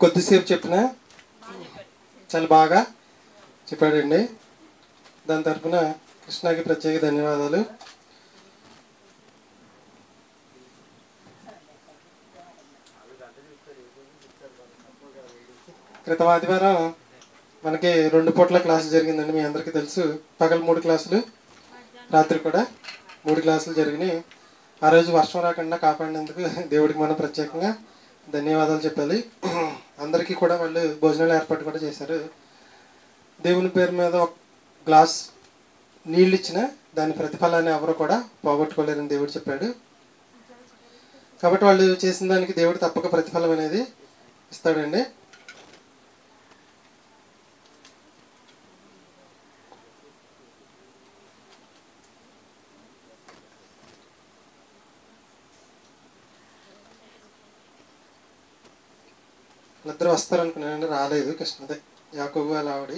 కొద్దిసేపు చెప్పిన చాలా బాగా చెప్పాడండి. దాని తరఫున కృష్ణకి ప్రత్యేక ధన్యవాదాలు. క్రితం ఆదివారం మనకి 2 పూట్ల క్లాసులు జరిగిందండి. మీ అందరికీ తెలుసు. పగలు 3 క్లాసులు, రాత్రి కూడా 3 క్లాసులు జరిగినాయి. ఆ రోజు వర్షం రాకుండా కాపాడినందుకు దేవుడికి మనం ప్రత్యేకంగా ధన్యవాదాలు చెప్పాలి. అందరికీ కూడా వాళ్ళు భోజనాలు ఏర్పాటు కూడా చేశారు. దేవుని పేరు మీద ఒక గ్లాస్ నీళ్ళు ఇచ్చినా దాని ప్రతిఫలాన్ని ఎవరు కూడా పోగొట్టుకోలేరని దేవుడు చెప్పాడు. కాబట్టి వాళ్ళు చేసిన దానికి దేవుడు తప్పక ప్రతిఫలం అనేది ఇస్తాడండి. వాళ్ళిద్దరూ వస్తారనుకున్నానండి, రాలేదు. కృష్ణదే యాకోబు వాళ్ళ ఆవిడ.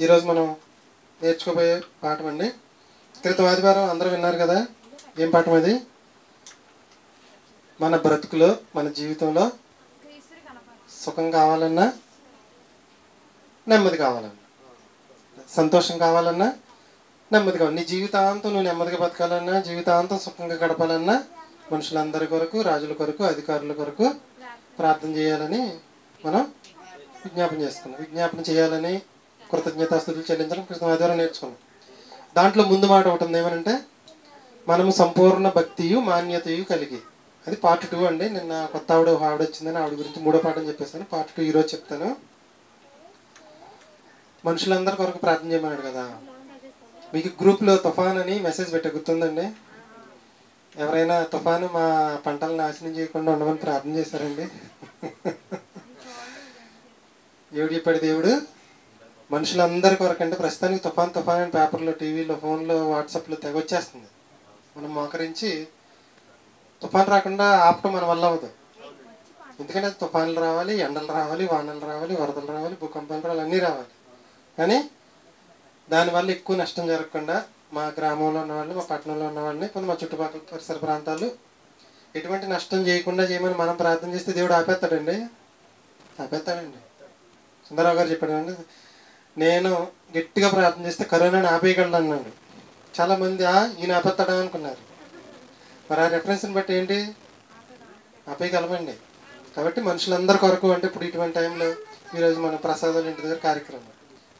ఈరోజు మనం నేర్చుకోబోయే పాఠం అండి. క్రితం ఆదివారం అందరూ విన్నారు కదా. ఏం పాఠం అది? మన బ్రతుకులో, మన జీవితంలో సుఖం కావాలన్నా, నెమ్మది కావాలన్నా, సంతోషం కావాలన్నా, నెమ్మది కావాలి. నీ జీవితాంతం నువ్వు నెమ్మదిగా బతకాలన్నా, జీవితాంతం సుఖంగా గడపాలన్నా మనుషులందరి కొరకు, రాజుల కొరకు, అధికారుల కొరకు ప్రార్థన చేయాలని మనం విజ్ఞాపన చేయాలని, కృతజ్ఞతాస్తుతులు చెల్లించడం క్రితం ఆదివారం నేర్చుకున్నాం. దాంట్లో ముందు మాట ఒకటి ఉంది. ఏమనంటే మనము సంపూర్ణ భక్తియు మాన్యతయు కలిగి. అది పార్ట్ 2 అండి. నిన్న కొత్త ఆవిడ వచ్చిందని ఆవిడ గురించి 3వ పాఠం చెప్పేస్తాను. పార్ట్ 2 ఈరోజు చెప్తాను. మనుషులందరి కొరకు ప్రార్థన చేయమన్నాడు కదా. మీకు గ్రూప్లో తుఫాన్ అని మెసేజ్ పెట్టే గుర్తుందండి? ఎవరైనా తుఫాను మా పంటలు నాశనం చేయకుండా ఉండమని ప్రార్థన చేశారండి? దేవుడు చెప్పాడు. దేవుడు మనుషులందరి కొరకు అంటే ప్రస్తుతానికి తుఫాన్ అని పేపర్లో, టీవీలో, ఫోన్లో, వాట్సాప్లో తెగ వచ్చేస్తుంది. మనం మోకరించి తుఫాన్ రాకుండా ఆపటం మన వల్ల అవ్వదు. ఎందుకంటే తుఫాన్లు రావాలి, ఎండలు రావాలి, వానలు రావాలి, వరదలు రావాలి, భూకంపాలు రావాలి, అన్నీ రావాలి. కానీ దానివల్ల ఎక్కువ నష్టం జరగకుండా మా గ్రామంలో ఉన్నవాళ్ళు, మా పట్టణంలో ఉన్నవాళ్ళని, కొంత మా చుట్టుపక్కల పరిసర ప్రాంతాలు ఎటువంటి నష్టం చేయకుండా చేయమని మనం ప్రార్థన చేస్తే దేవుడు ఆపేస్తాడండి. సుందరరావు గారు చెప్పాడు, నేను గట్టిగా ప్రార్థన చేస్తే కరోనాని ఆపేయగలను అన్నాడు. చాలామంది ఈయన ఆపేస్తాడా అనుకున్నారు. మరి ఆ రెఫరెన్స్ని బట్టి ఏంటి? ఆపేయగలమండి. కాబట్టి మనుషులందరి కొరకు అంటే ఇప్పుడు ఇటువంటి టైంలో ఈరోజు మన ప్రసాదాలు ఇంటి దగ్గర కార్యక్రమం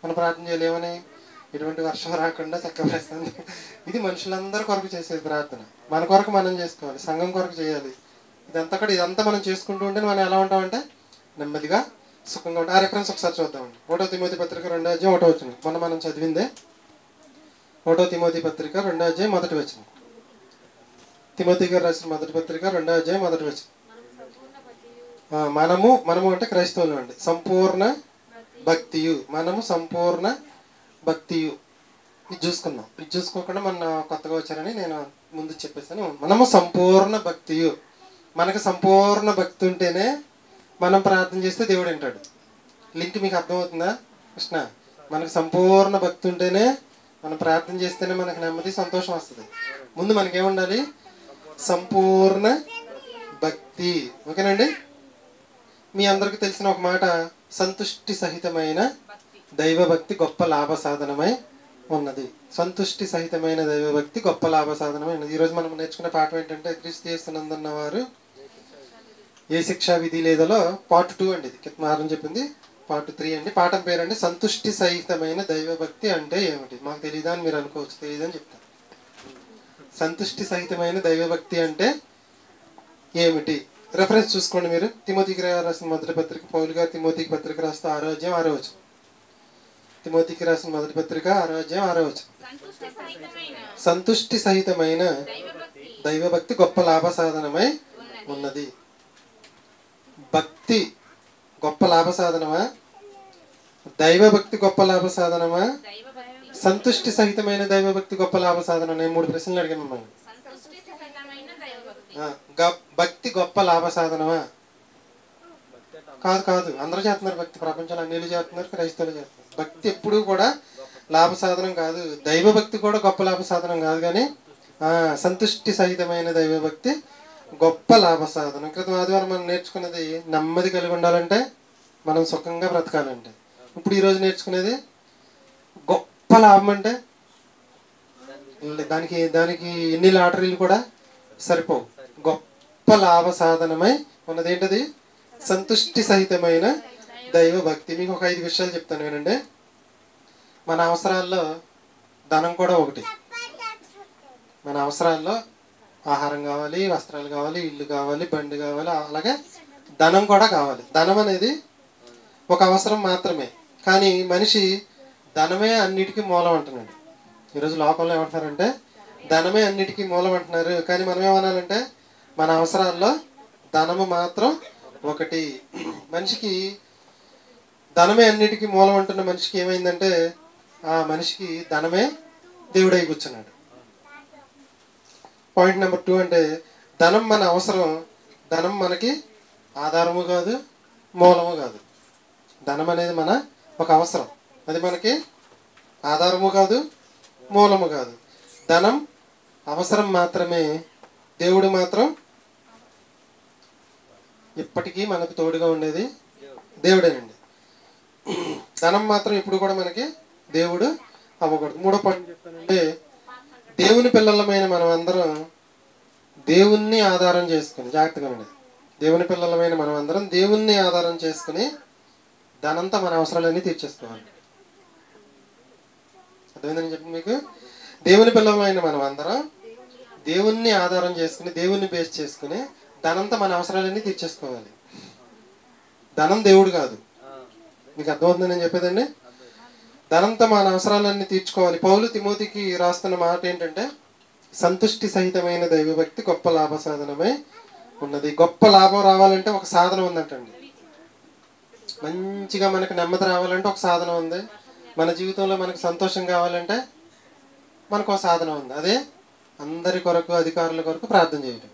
మనం ప్రార్థన చేయలేమని, ఎటువంటి వర్షం రాకుండా చక్కగా ప్రస్తాను. ఇది మనుషులందరి కొరకు చేసేది ప్రార్థన. మన కొరకు మనం చేసుకోవాలి, సంఘం కొరకు చేయాలి. ఇదంతా మనం చేసుకుంటూ ఉంటే మనం ఎలా ఉంటామంటే నెమ్మదిగా, సుఖంగా ఉంటాం. ఆ రెఫరెన్స్ ఒకసారి చూద్దామండి. 1వ తిమోతి పత్రిక 2వ అధ్యాయం 1వ వచనం. మనం చదివిందే 1వ తిమోతి పత్రిక 2వ అధ్యాయం 1వ వచనం. తిమోతి గారు రాసిన మొదటి పత్రిక 2వ అధ్యాయం 1వ వచనం. మనము అంటే క్రైస్తవులు అండి. సంపూర్ణ భక్తియు, మనము సంపూర్ణ భక్తియు. ఇది చూసుకోకుండా మన కొత్తగా వచ్చారని నేను ముందు చెప్పేసాను. మనము సంపూర్ణ భక్తియు. మనకు సంపూర్ణ భక్తి ఉంటేనే మనం ప్రార్థన చేస్తే దేవుడు వింటాడు. లింక్ మీకు అర్థమవుతుందా కృష్ణ? మనకు సంపూర్ణ భక్తి ఉంటేనే మనం ప్రార్థన చేస్తేనే మనకు నెమ్మది, సంతోషం వస్తుంది. ముందు మనకేముండాలి? సంపూర్ణ భక్తి. ఓకేనండి? మీ అందరికి తెలిసిన ఒక మాట, సంతుష్టి సహితమైన దైవభక్తి గొప్ప లాభ సాధనమై ఉన్నది. సంతుష్టి సహితమైన దైవభక్తి గొప్ప లాభ సాధనమై ఉన్నది. ఈరోజు మనం నేర్చుకునే పాఠం ఏంటంటే, క్రీస్తు యేసునందున్న వారు ఏ శిక్షా విధి లేదలో పార్ట్ 2 అండి. ఇది కిత్మారం చెప్పింది పార్ట్ 3 అండి. పాఠం పేరండి సంతుష్టి సహితమైన దైవభక్తి అంటే ఏమిటి? మాకు తెలియదా అని మీరు అనుకోవచ్చు. తెలియదని చెప్తాను. సంతుష్టి సహితమైన దైవభక్తి అంటే ఏమిటి? రెఫరెన్స్ చూసుకోండి మీరు. తిమోతికి రాసిన మొదటి పత్రిక, పౌలు గారు తిమోతికి పత్రిక రాస్తూ 6వ అధ్యాయం 6వ వచనం. తిమోతికి రాసిన మొదటి పత్రిక 6వ అధ్యాయం 6వ వచనం. సంతుష్టి సహితమైన దైవభక్తి గొప్ప లాభ సాధనమై ఉన్నది. భక్తి గొప్ప లాభ సాధనమా? దైవభక్తి గొప్ప లాభ సాధనమా? సంతుష్టి సహితమైన దైవభక్తి గొప్ప లాభ సాధన. నేను 3 ప్రశ్నలు అడిగాను మిమ్మల్ని. భక్తి గొప్ప లాభ సాధనమా? కాదు. అందరూ చేస్తున్నారు భక్తి. ప్రపంచంలో అన్నిలు చేస్తున్నారు, క్రైస్తవులు చేస్తున్నారు. భక్తి ఎప్పుడూ కూడా లాభ సాధనం కాదు. దైవభక్తి కూడా గొప్ప లాభ సాధనం కాదు. కానీ సంతుష్టి సహితమైన దైవభక్తి గొప్ప లాభ సాధనం. క్రితం ఆదివారం మనం నేర్చుకున్నది నెమ్మది కలిగి ఉండాలంటే మనం సుఖంగా బ్రతకాలంటే. ఇప్పుడు ఈరోజు నేర్చుకునేది గొప్ప లాభం అంటే దానికి దానికి ఎన్ని లాటరీలు కూడా సరిపోవు. గొప్ప లాభ సాధనమై ఉన్నది ఏంటది? సంతుష్టి సహితమైన దైవ భక్తి. మీకు ఒక 5 విషయాలు చెప్తాను వినండి. మన అవసరాల్లో ధనం కూడా ఒకటి. మన అవసరాల్లో ఆహారం కావాలి, వస్త్రాలు కావాలి, ఇల్లు కావాలి, బండి కావాలి, అలాగే ధనం కూడా కావాలి. ధనం అనేది ఒక అవసరం మాత్రమే, కానీ మనిషి ధనమే అన్నిటికీ మూలం అంటున్నాడు. ఈరోజు లోకంలో ఏమంటున్నారంటే ధనమే అన్నిటికీ మూలం అంటున్నారు, కానీ మనం ఏమనాలంటే మన అవసరాల్లో ధనము మాత్రం ఒకటి. మనిషికి ధనమే అన్నిటికీ మూలం అంటున్న మనిషికి ఏమైందంటే ఆ మనిషికి ధనమే దేవుడై కూర్చున్నాడు. పాయింట్ నెంబర్ 2 అంటే ధనం మన అవసరం, ధనం మనకి ఆధారము కాదు, మూలము కాదు. ధనం అనేది మన ఒక అవసరం, అది మనకి ఆధారము కాదు, మూలము కాదు. ధనం అవసరం మాత్రమే, దేవుడు మాత్రం ఇప్పటికీ మనకు తోడుగా ఉండేది దేవుడేనండి. ధనం మాత్రం ఇప్పుడు కూడా మనకి దేవుడు అవ్వకూడదు. 3వ పాయింట్ చెప్తానంటే దేవుని పిల్లలమైన మనం అందరం దేవుణ్ణి ఆధారం చేసుకుని, జాగ్రత్తగా ఉండేది, దేవుని పిల్లలమైన మనం అందరం దేవుణ్ణి ఆధారం చేసుకుని దానంతా మన అవసరాలన్నీ తీర్చేసుకోవాలి. అర్థమైందని చెప్పి మీకు, దేవుని పిల్లలమైన మనం అందరం దేవుణ్ణి ఆధారం చేసుకుని, దేవుణ్ణి బేస్ చేసుకుని ధనంతా మన అవసరాలన్నీ తీర్చేసుకోవాలి. ధనం దేవుడు కాదు. మీకు అర్థమవుతుందని నేను చెప్పేదండి. ధనంతో మన అవసరాలన్నీ తీర్చుకోవాలి. పౌలు తిమోతికి రాస్తున్న మాట ఏంటంటే సంతుష్టి సహితమైన దైవభక్తి గొప్ప లాభ సాధనమై ఉన్నది. గొప్ప లాభం రావాలంటే ఒక సాధనం ఉందంటండి. మంచిగా మనకు నెమ్మది రావాలంటే ఒక సాధనం ఉంది. మన జీవితంలో మనకు సంతోషం కావాలంటే మనకు ఒక సాధనం ఉంది. అదే అందరి కొరకు, అధికారుల కొరకు ప్రార్థన చేయడం.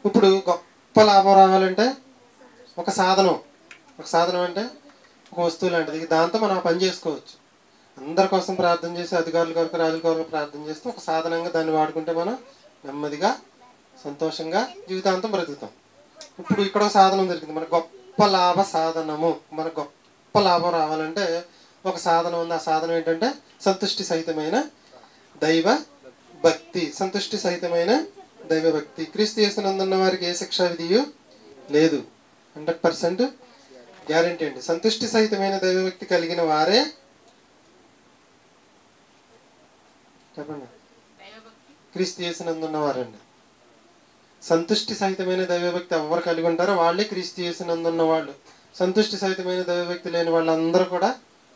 ఇప్పుడు గొప్ప లాభం రావాలంటే ఒక సాధనం. ఒక సాధనం అంటే ఒక వస్తువు లాంటిది. దాంతో మనం పని చేసుకోవచ్చు. అందరి కోసం ప్రార్థన చేసి, అధికారుల కొరకు, రాజుల కొరకు ప్రార్థన చేస్తే ఒక సాధనంగా దాన్ని వాడుకుంటే మనం నెమ్మదిగా, సంతోషంగా జీవితాంతం బ్రతుకుతాం. ఇప్పుడు ఇక్కడ ఒక సాధనం దొరికింది, మన గొప్ప లాభ సాధనము. మన గొప్ప లాభం రావాలంటే ఒక సాధనం ఉంది. ఆ సాధనం ఏంటంటే సంతుష్టి సహితమైన దైవ భక్తి. సంతుష్టి సహితమైన దైవ భక్తి. క్రీస్తు యేసునందున్న వారికి ఏ శిక్షా విధియు లేదు. 100% గ్యారెంటీ అండి. సంతుష్టి సహితమైన దైవభక్తి కలిగిన వారే, చెప్పండి, క్రీస్తు యేసునందున్న వారండి. సంతుష్టి సహితమైన దైవభక్తి ఎవరు కలిగి ఉంటారో వాళ్ళే క్రీస్తు యేసునందున్న వాళ్ళు. సంతుష్టి సహితమైన దైవభక్తి లేని వాళ్ళందరూ కూడా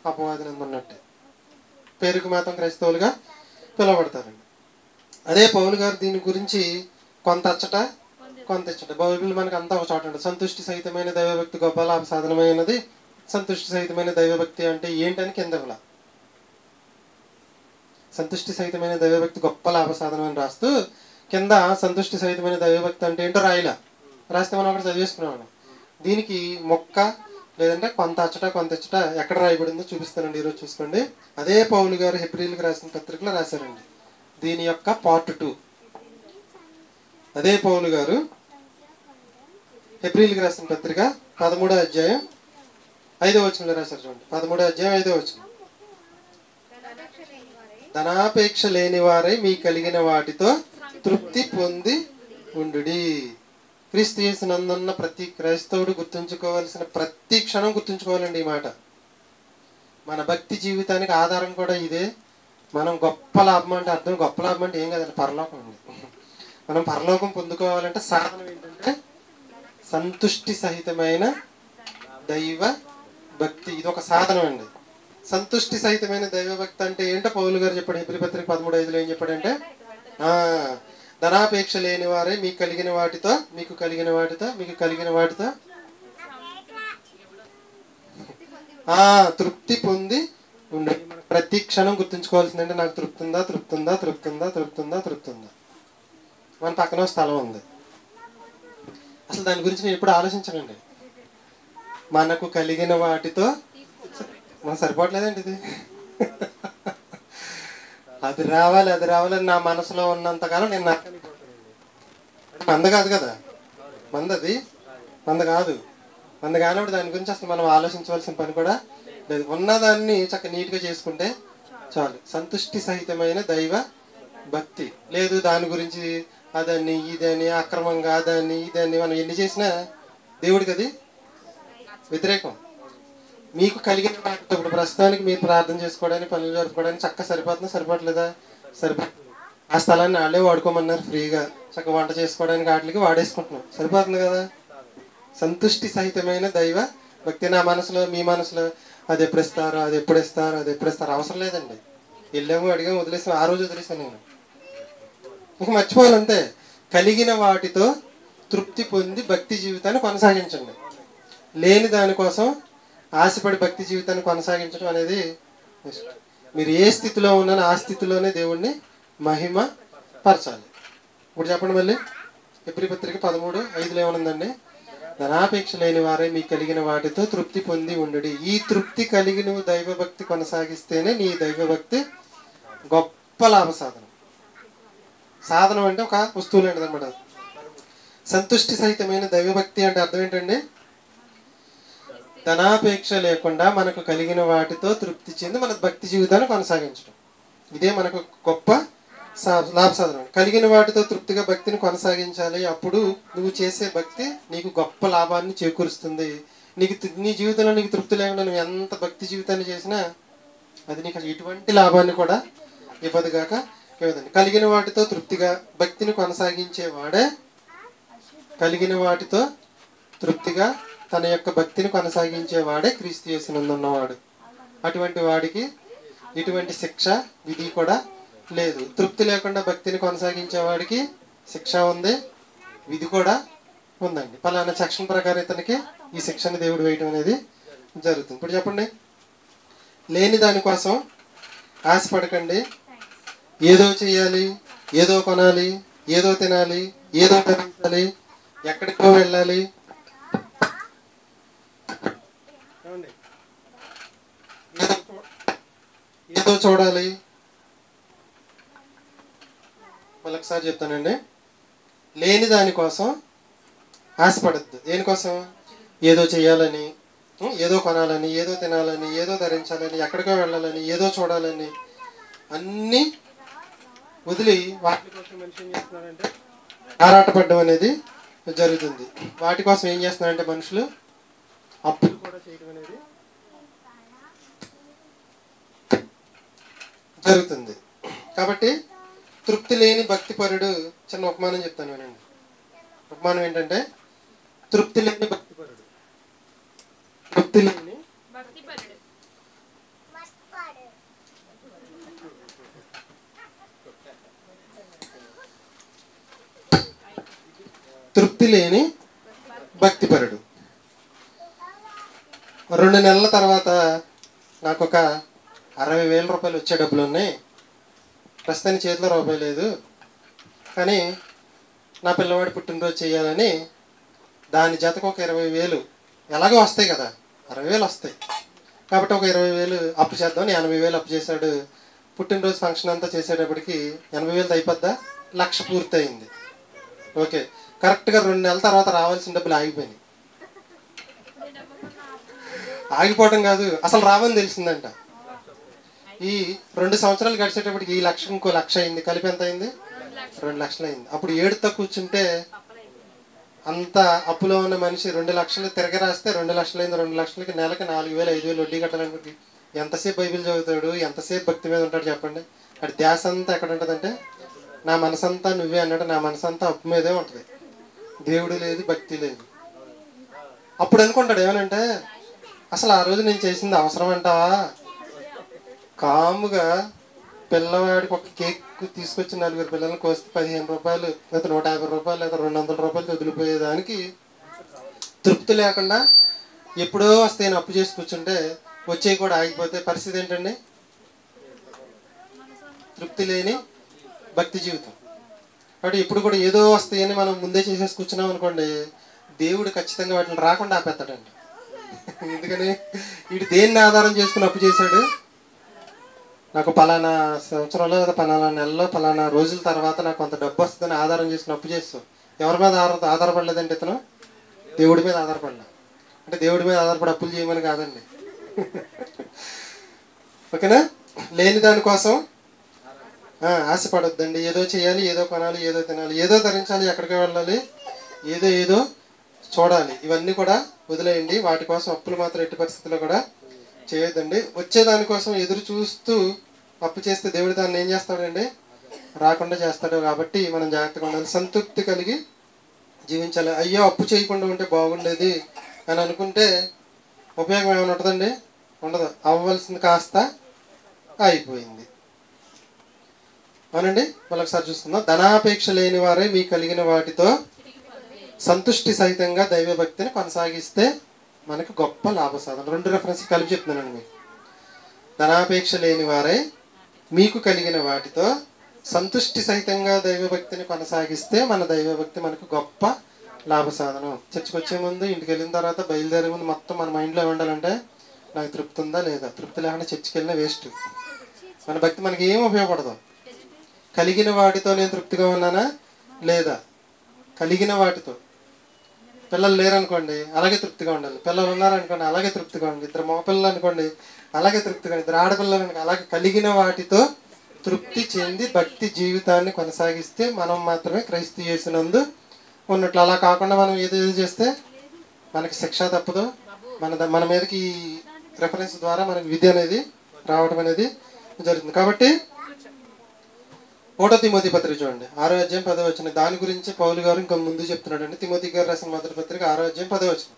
అపవాది నందున్నట్టే, పేరుకు మాత్రం క్రైస్తవులుగా పిలువబడతారండి. అదే పౌలు గారు దీని గురించి కొంత అచ్చట కొంత ఇచ్చట. బైబిల్ మనకు అంతా ఒక చోట ఉంటుంది. సంతుష్టి సహితమైన దైవభక్తి గొప్ప లాభ సాధనమైనది. సంతుష్టి సహితమైన దైవభక్తి అంటే ఏంటని కింద ఇవ్వాల. సంతుష్టి సహితమైన దైవభక్తి గొప్ప లాభ సాధనం అని రాస్తూ కింద సంతుష్టి సహితమైన దైవభక్తి అంటే ఏంటో రాయిలా రాస్తే మనం అక్కడ చదివేసుకున్నాం. దీనికి మొక్క లేదంటే కొంత అచ్చట కొంత ఇచ్చట ఎక్కడ రాయబడిందో చూపిస్తానండి, ఈరోజు చూసుకోండి. అదే పౌలు గారు హెబ్రీలకు రాసిన పత్రికలో రాశారండి దీని యొక్క పార్ట్ 2. అదే పౌలు గారు హెబ్రీలకు రాసిన పత్రిక 13వ అధ్యాయం 5వ వచనంలో రాశారు. చూడండి, 13వ అధ్యాయం 5వ వచనం. ధనాపేక్ష లేని వారై మీ కలిగిన వాటితో తృప్తి పొంది ఉండుడి. క్రీస్తు యేసునందున్న ప్రతి క్రైస్తవుడు గుర్తుంచుకోవాల్సిన, ప్రతి క్షణం గుర్తుంచుకోవాలండి ఈ మాట. మన భక్తి జీవితానికి ఆధారం కూడా ఇదే. మనం గొప్ప లాభం అంటే అర్థం, గొప్ప లాభం అంటే ఏం కదండి, పరలోకం అండి. మనం పరలోకం పొందుకోవాలంటే సాధనం ఏంటంటే సంతుష్టి సహితమైన దైవ భక్తి. ఇది ఒక సాధనం అండి. సంతుష్టి సహితమైన దైవభక్తి అంటే ఏంటో పౌలు గారు చెప్పాడు హెబ్రీ పత్రిక 13:5లో. ఏం చెప్పాడంటే ధనాపేక్ష లేని వారే మీకు కలిగిన వాటితో తృప్తి పొంది ఉండే. ప్రతి క్షణం గుర్తుంచుకోవాల్సిందంటే నాకు తృప్తుందా. మన పక్కన స్థలం ఉంది, అసలు దాని గురించి నేను ఎప్పుడు ఆలోచించనండి. మనకు కలిగిన వాటితో మనం సరిపోవట్లేదండి ఇది. అది రావాలి అని నా మనసులో ఉన్నంతకాలం నేను నరకానికి పోతానండి. మంద కాదు కదా, మందది మంద కాదు. మంద కానప్పుడు దాని గురించి అసలు మనం ఆలోచించవలసిన పని కూడా లేదు. ఉన్నదాన్ని చక్కగా నీట్గా చేసుకుంటే చాలు. సంతుష్టి సహితమైన దైవ భక్తి లేదు. దాని గురించి అదని ఇదని అక్రమంగా అదని ఇదని మనం ఎన్ని చేసినా దేవుడికి అది వ్యతిరేకం. మీకు కలిగిన వాటితో ఇప్పుడు ప్రస్తుతానికి మీరు ప్రార్థన చేసుకోవడానికి, పనులు జరుపుకోవడానికి చక్కగా సరిపోతుందా, సరిపోవట్లేదా? సరిపోతుంది. ఆ స్థలాన్ని వాళ్ళే వాడుకోమన్నారు ఫ్రీగా. చక్కగా వంట చేసుకోవడానికి వాటికి వాడేసుకుంటున్నాం, సరిపోతుంది కదా. సంతుష్టి సహితమైన దైవ భక్తి. నా మనసులో మీ మనసులో అది ఎప్పుడు ఇస్తారు, అది ఎప్పుడు ఇస్తారు, అది ఎప్పుడు ఇస్తారు అవసరం లేదండి. వెళ్ళాము, అడిగాము, వదిలేసాము. ఆ రోజు వదిలేసాను నేను. ఇంక మర్చిపోవాలంతే. కలిగిన వాటితో తృప్తి పొంది భక్తి జీవితాన్ని కొనసాగించండి. లేని దానికోసం ఆశపడి భక్తి జీవితాన్ని కొనసాగించడం అనేది మీరు ఏ స్థితిలో ఉన్నారో ఆ స్థితిలోనే దేవుణ్ణి మహిమ పరచాలి. ఇప్పుడు చెప్పండి మళ్ళీ. ఎబ్రీ పత్రిక 13:5 ఏమనుందండి? ధనాపేక్ష లేని వారే మీకు కలిగిన వాటితో తృప్తి పొంది ఉండుడి. ఈ తృప్తి కలిగి నువ్వు దైవభక్తి కొనసాగిస్తేనే నీ దైవభక్తి గొప్ప లాభ సాధనం. సాధనం అంటే ఒక వస్తువు లాంటిది అనమాట. సంతుష్టి సహితమైన దైవభక్తి అంటే అర్థం ఏంటండి? ధనాపేక్ష లేకుండా మనకు కలిగిన వాటితో తృప్తి చెంది మన భక్తి జీవితాన్ని కొనసాగించడం. ఇదే మనకు గొప్ప లాభ సాధనం. కలిగిన వాటితో తృప్తిగా భక్తిని కొనసాగించాలి. అప్పుడు నువ్వు చేసే భక్తి నీకు గొప్ప లాభాన్ని చేకూరుస్తుంది. నీ జీవితంలో నీకు తృప్తి లేకుండా నువ్వు ఎంత భక్తి జీవితాన్ని చేసినా అది నీకు ఎటువంటి లాభాన్ని కూడా ఇవ్వదుగాక ఇవ్వదండి. కలిగిన వాటితో తృప్తిగా భక్తిని కొనసాగించేవాడే, కలిగిన వాటితో తృప్తిగా తన యొక్క భక్తిని కొనసాగించేవాడే క్రీస్తు యేసునందు ఉన్నవాడు. అటువంటి వాడికి ఎటువంటి శిక్ష విధి కూడా లేదు. తృప్తి లేకుండా భక్తిని కొనసాగించేవాడికి శిక్ష ఉంది, విధి కూడా ఉందండి. పలానా సెక్షన్ ప్రకారం ఇతనికి ఈ శిక్షని దేవుడు వేయటం అనేది జరుగుతుంది. ఇప్పుడు చెప్పండి. లేని దానికోసం ఆశపడకండి. ఏదో చేయాలి, ఏదో కొనాలి, ఏదో తినాలి, ఏదో ధరించాలి, ఎక్కడికో వెళ్ళాలి, ఏదో చూడాలి. మళ్ళొకసారి చెప్తానండి. లేని దానికోసం ఆశపడద్దు. దేనికోసం? ఏదో చేయాలని, ఏదో కొనాలని, ఏదో తినాలని, ఏదో ధరించాలని, ఎక్కడికో వెళ్ళాలని, ఏదో చూడాలని అన్నీ వదిలి వాటి కోసం మనిషి ఏం చేస్తున్నారంటే ఆరాటపడడం అనేది జరుగుతుంది. వాటి కోసం ఏం చేస్తున్నారంటే మనుషులు అప్పులు కూడా చేయడం అనేది జరుగుతుంది. కాబట్టి తృప్తి లేని భక్తిపరుడు, చిన్న ఉపమానం చెప్తాను వినండి. ఉపమానం ఏంటంటే తృప్తి లేని భక్తిపరుడు, తృప్తి లేని తృప్తి లేని భక్తిపరుడు. 2 నెలల తర్వాత నాకు ఒక 60,000 రూపాయలు వచ్చే డబ్బులు ఉన్నాయి. ప్రస్తుతానికి చేతిలో రూపాయి లేదు, కానీ నా పిల్లవాడి పుట్టినరోజు చేయాలని దాని జతకు ఒక 20,000 ఎలాగో వస్తాయి కదా, 60,000 వస్తాయి కాబట్టి ఒక 20,000 అప్పు చేద్దామని 80,000 అప్పు చేశాడు. పుట్టినరోజు ఫంక్షన్ అంతా చేసేటప్పటికి 80,000 అయిపోద్దా, 1,00,000 పూర్తి అయింది. ఓకే, కరెక్ట్గా 2 నెలల తర్వాత రావాల్సిన డబ్బులు ఆగిపోయినాయి. ఆగిపోవడం కాదు, అసలు రావని తెలిసిందంట. ఈ 2 సంవత్సరాలు గడిచేటప్పటికి ఈ 1,00,000 ఇంకో 1,00,000 అయింది, కలిపి ఎంత అయింది? 2,00,000 అయింది. అప్పుడు ఏడుతో కూర్చుంటే అంత అప్పులో ఉన్న మనిషి 2,00,000 తిరగ రాస్తే 2,00,000 అయింది. 2,00,000కి నెలకి 4,000 5,000 వడ్డీ కట్టాలనుకుంటే ఎంతసేపు బైబిల్ చదువుతాడు, ఎంతసేపు భక్తి మీద ఉంటాడు చెప్పండి? అటు ధ్యాస అంతా ఎక్కడ ఉంటుందంటే నా మనసంతా నువ్వే అన్నాడు. నా మనసంతా అప్పు మీదే ఉంటుంది, దేవుడు లేదు, భక్తి లేదు. అప్పుడు అనుకుంటాడు ఏమనంటే అసలు ఆ రోజు నేను చేసింది అవసరం అంటావా? కాముగా పిల్లవాడికి ఒక కేక్ తీసుకొచ్చి 4 పిల్లలను కోస్తే 15 రూపాయలు లేదా 150 రూపాయలు లేదా 200 రూపాయలు వదిలిపోయేదానికి తృప్తి లేకుండా ఎప్పుడో వస్తాయని అప్పు చేసి కూర్చుంటే వచ్చేవి కూడా ఆగిపోతే పరిస్థితి ఏంటండి? తృప్తి లేని భక్తి జీవితం. కాబట్టి ఇప్పుడు కూడా ఏదో వస్తాయని మనం ముందే చేసేసి కూర్చున్నాం అనుకోండి, దేవుడు ఖచ్చితంగా వాటిని రాకుండా ఆపేస్తాడండి. ఎందుకని? వీడు దేన్ని ఆధారం చేసుకుని అప్పు చేశాడు? నాకు పలానా సంవత్సరంలో లేదా పలానా నెలలో పలానా రోజుల తర్వాత నాకు కొంత డబ్బు వస్తుందని ఆధారం చేసుకుని అప్పు చేస్తావు. ఎవరి మీద ఆధారపడలేదండి ఇతను? దేవుడి మీద ఆధారపడలే. అంటే దేవుడి మీద ఆధారపడి అప్పులు చేయమని కాదండి. ఓకేనా? లేని దానికోసం ఆశపడొద్దండి. ఏదో చేయాలి, ఏదో కొనాలి, ఏదో తినాలి, ఏదో ధరించాలి, ఎక్కడికి వెళ్ళాలి, ఏదో చూడాలి, ఇవన్నీ కూడా వదిలేయండి. వాటి కోసం అప్పులు మాత్రం ఎట్టి పరిస్థితుల్లో కూడా చేయొద్దండి. వచ్చేదానికోసం ఎదురు చూస్తూ అప్పు చేస్తే దేవుడు దాన్ని ఏం చేస్తాడండి? రాకుండా చేస్తాడు. కాబట్టి మనం జాగ్రత్తగా ఉండాలి, సంతృప్తి కలిగి జీవించాలి. అయ్యో అప్పు చేయకుండా ఉంటే బాగుండేది అని అనుకుంటే ఉపయోగం ఏమైనా ఉంటుందండి? ఉండదు. అవ్వాల్సింది కాస్త అయిపోయింది. అవునండి. మళ్ళీ ఒకసారి చూసుకుందాం. ధనాపేక్ష లేని వారే మీ కలిగిన వాటితో సంతుష్టి సహితంగా దైవభక్తిని కొనసాగిస్తే మనకు గొప్ప లాభ సాధన. 2 రెఫరెన్స్ కలిపి చెప్తున్నానండి మీకు. ధనాపేక్ష లేని వారే మీకు కలిగిన వాటితో సంతుష్టి సహితంగా దైవభక్తిని కొనసాగిస్తే మన దైవభక్తి మనకు గొప్ప లాభ సాధనం. చర్చకు వచ్చే ముందు, ఇంటికి వెళ్ళిన తర్వాత, బయలుదేరే ముందు మొత్తం మన మైండ్లో ఉండాలంటే నాకు తృప్తి ఉందా లేదా? తృప్తి లేకుండా చర్చికి వెళ్ళినా వేస్ట్. మన భక్తి మనకి ఏం ఉపయోగపడదు. కలిగిన వాటితో నేను తృప్తిగా ఉన్నానా లేదా? కలిగిన వాటితో. పిల్లలు లేరనుకోండి, అలాగే తృప్తిగా ఉండాలి. పిల్లలు ఉన్నారనుకోండి, అలాగే తృప్తిగా ఉండాలి. 2 మగపిల్లలు అనుకోండి, అలాగే తృప్తిగా, 2 ఆడపిల్లలు అనుకోండి, అలాగే కలిగిన వాటితో తృప్తి చెంది భక్తి జీవితాన్ని కొనసాగిస్తే మనం మాత్రమే క్రైస్తవ యేసునందు ఉన్నట్లు. అలా కాకుండా మనం ఏదో చేస్తే మనకి శిక్ష తప్పదు. మన మీదకి రెఫరెన్స్ ద్వారా మనకి విధి అనేది రావడం అనేది జరుగుతుంది. కాబట్టి 1 తిమోతి పత్రిక చూడండి, 6వ అధ్యాయం 10వ వచనం. దాని గురించి పౌలు గారు ఇంకా ముందు చెప్తున్నాడు అండి. తిమోతి గారు రాసిన మొదటి పత్రిక 6వ అధ్యాయం 10వ వచనం.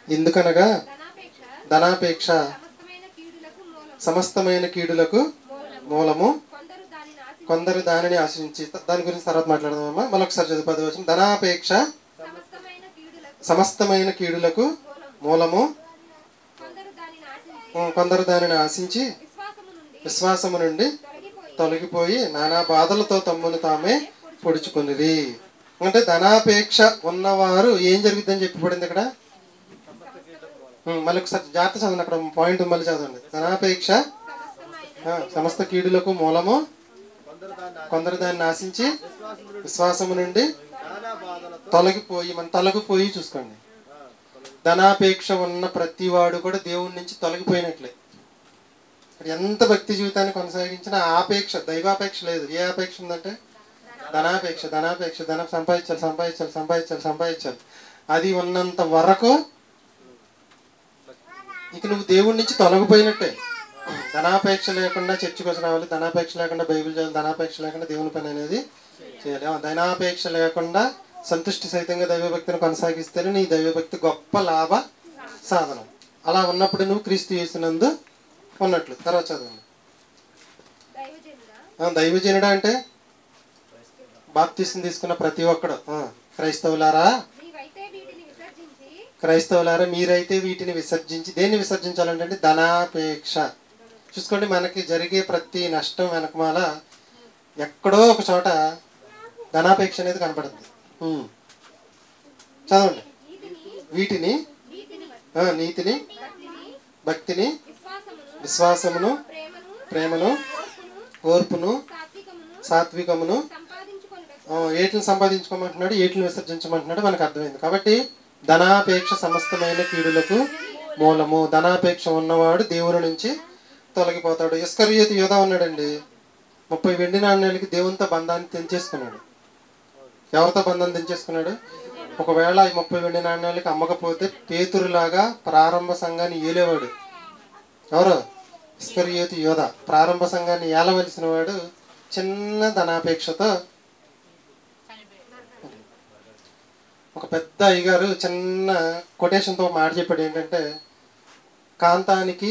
ఎందుకనగా ధనాపేక్ష సమస్తమైన కీడులకు మూలము, కొందరు దానిని ఆశ్రయించి. దాని గురించి తర్వాత మాట్లాడదామమ్మా. మళ్ళొకసారి చదువు 10వ వచనం. ధనాపేక్ష సమస్తమైన కీడులకు మూలము, కొందరు దానిని ఆశించి విశ్వాసము నుండి తొలగిపోయి నానా బాధలతో తమ్మును తామే పొడుచుకునిరి. అంటే ధనాపేక్ష ఉన్నవారు ఏం జరుగుతుందని చెప్పబడింది ఇక్కడ. మళ్ళీ ఒకసారి జాగ్రత్త చదవండి, అక్కడ పాయింట్ మళ్ళీ చదవండి. ధనాపేక్ష సమస్త కీడులకు మూలము, కొందరు దాన్ని ఆశించి విశ్వాసము నుండి తొలగిపోయి. మన తొలగిపోయి చూసుకోండి. ధనాపేక్ష ఉన్న ప్రతి వాడు కూడా దేవుడి నుంచి తొలగిపోయినట్లే. ఎంత భక్తి జీవితాన్ని కొనసాగించినా ఆపేక్ష, దైవాపేక్ష లేదు. ఏ ఆపేక్ష ఉందంటే ధనాపేక్ష. ధనం సంపాదించాలి. అది ఉన్నంత వరకు ఇక నువ్వు దేవుడి నుంచి తొలగిపోయినట్టే. ధనాపేక్ష లేకుండా చర్చికి వచ్చి రావాలి, ధనాపేక్ష లేకుండా బైబిల్ చదవాలి, ధనాపేక్ష లేకుండా దేవుని పని అనేది చేయాలి. ధనాపేక్ష లేకుండా సంతుష్టి సహితంగా దైవభక్తిని కొనసాగిస్తేనే నీ దైవభక్తి గొప్ప లాభ సాధనం. అలా ఉన్నప్పుడు నువ్వు క్రీస్తు యేసునందు ఉన్నట్లు. తర్వాత చదవండి. దైవజనుడా అంటే బాప్తిసం తీసుకున్న ప్రతి ఒక్కడు. క్రైస్తవులారా మీరైతే వీటిని విసర్జించి. దేన్ని విసర్జించాలంటే ధనాపేక్ష. చూసుకోండి, మనకి జరిగే ప్రతి నష్టం వెనకమాల ఎక్కడో ఒక చోట ధనాపేక్ష అనేది కనపడుతుంది. చదవండి. వీటిని నీతిని, భక్తిని, విశ్వాసమును, ప్రేమను, ఓర్పును, సాత్వికమును ఏటిని సంపాదించుకోమంటున్నాడు, ఏటిని విసర్జించమంటున్నాడు మనకు అర్థమైంది. కాబట్టి ధనాపేక్ష సమస్తమైన కీడులకు మూలము. ధనాపేక్ష ఉన్నవాడు దేవుని నుంచి తొలగిపోతాడు. ఇస్కరియోతు యోధా ఉన్నాడండి, 30 వెండి నాణ్యాలకి దేవునితో బంధాన్ని తెంచేసుకున్నాడు. ఎవరితో బంధాన్ని తెంచేసుకున్నాడు? ఒకవేళ ఈ 30 వెండి నాణ్యాలకి అమ్మకపోతే పేతురులాగా ప్రారంభ సంఘాన్ని ఏలేవాడు. ఎవరు? ఇస్కరియోతు యోధా. ప్రారంభ సంఘాన్ని ఏలవలసిన వాడు చిన్న ధనాపేక్షతో. ఒక పెద్ద అయ్యగారు చిన్న కొటేషన్తో మాట చెప్పాడు. ఏంటంటే, కాంతానికి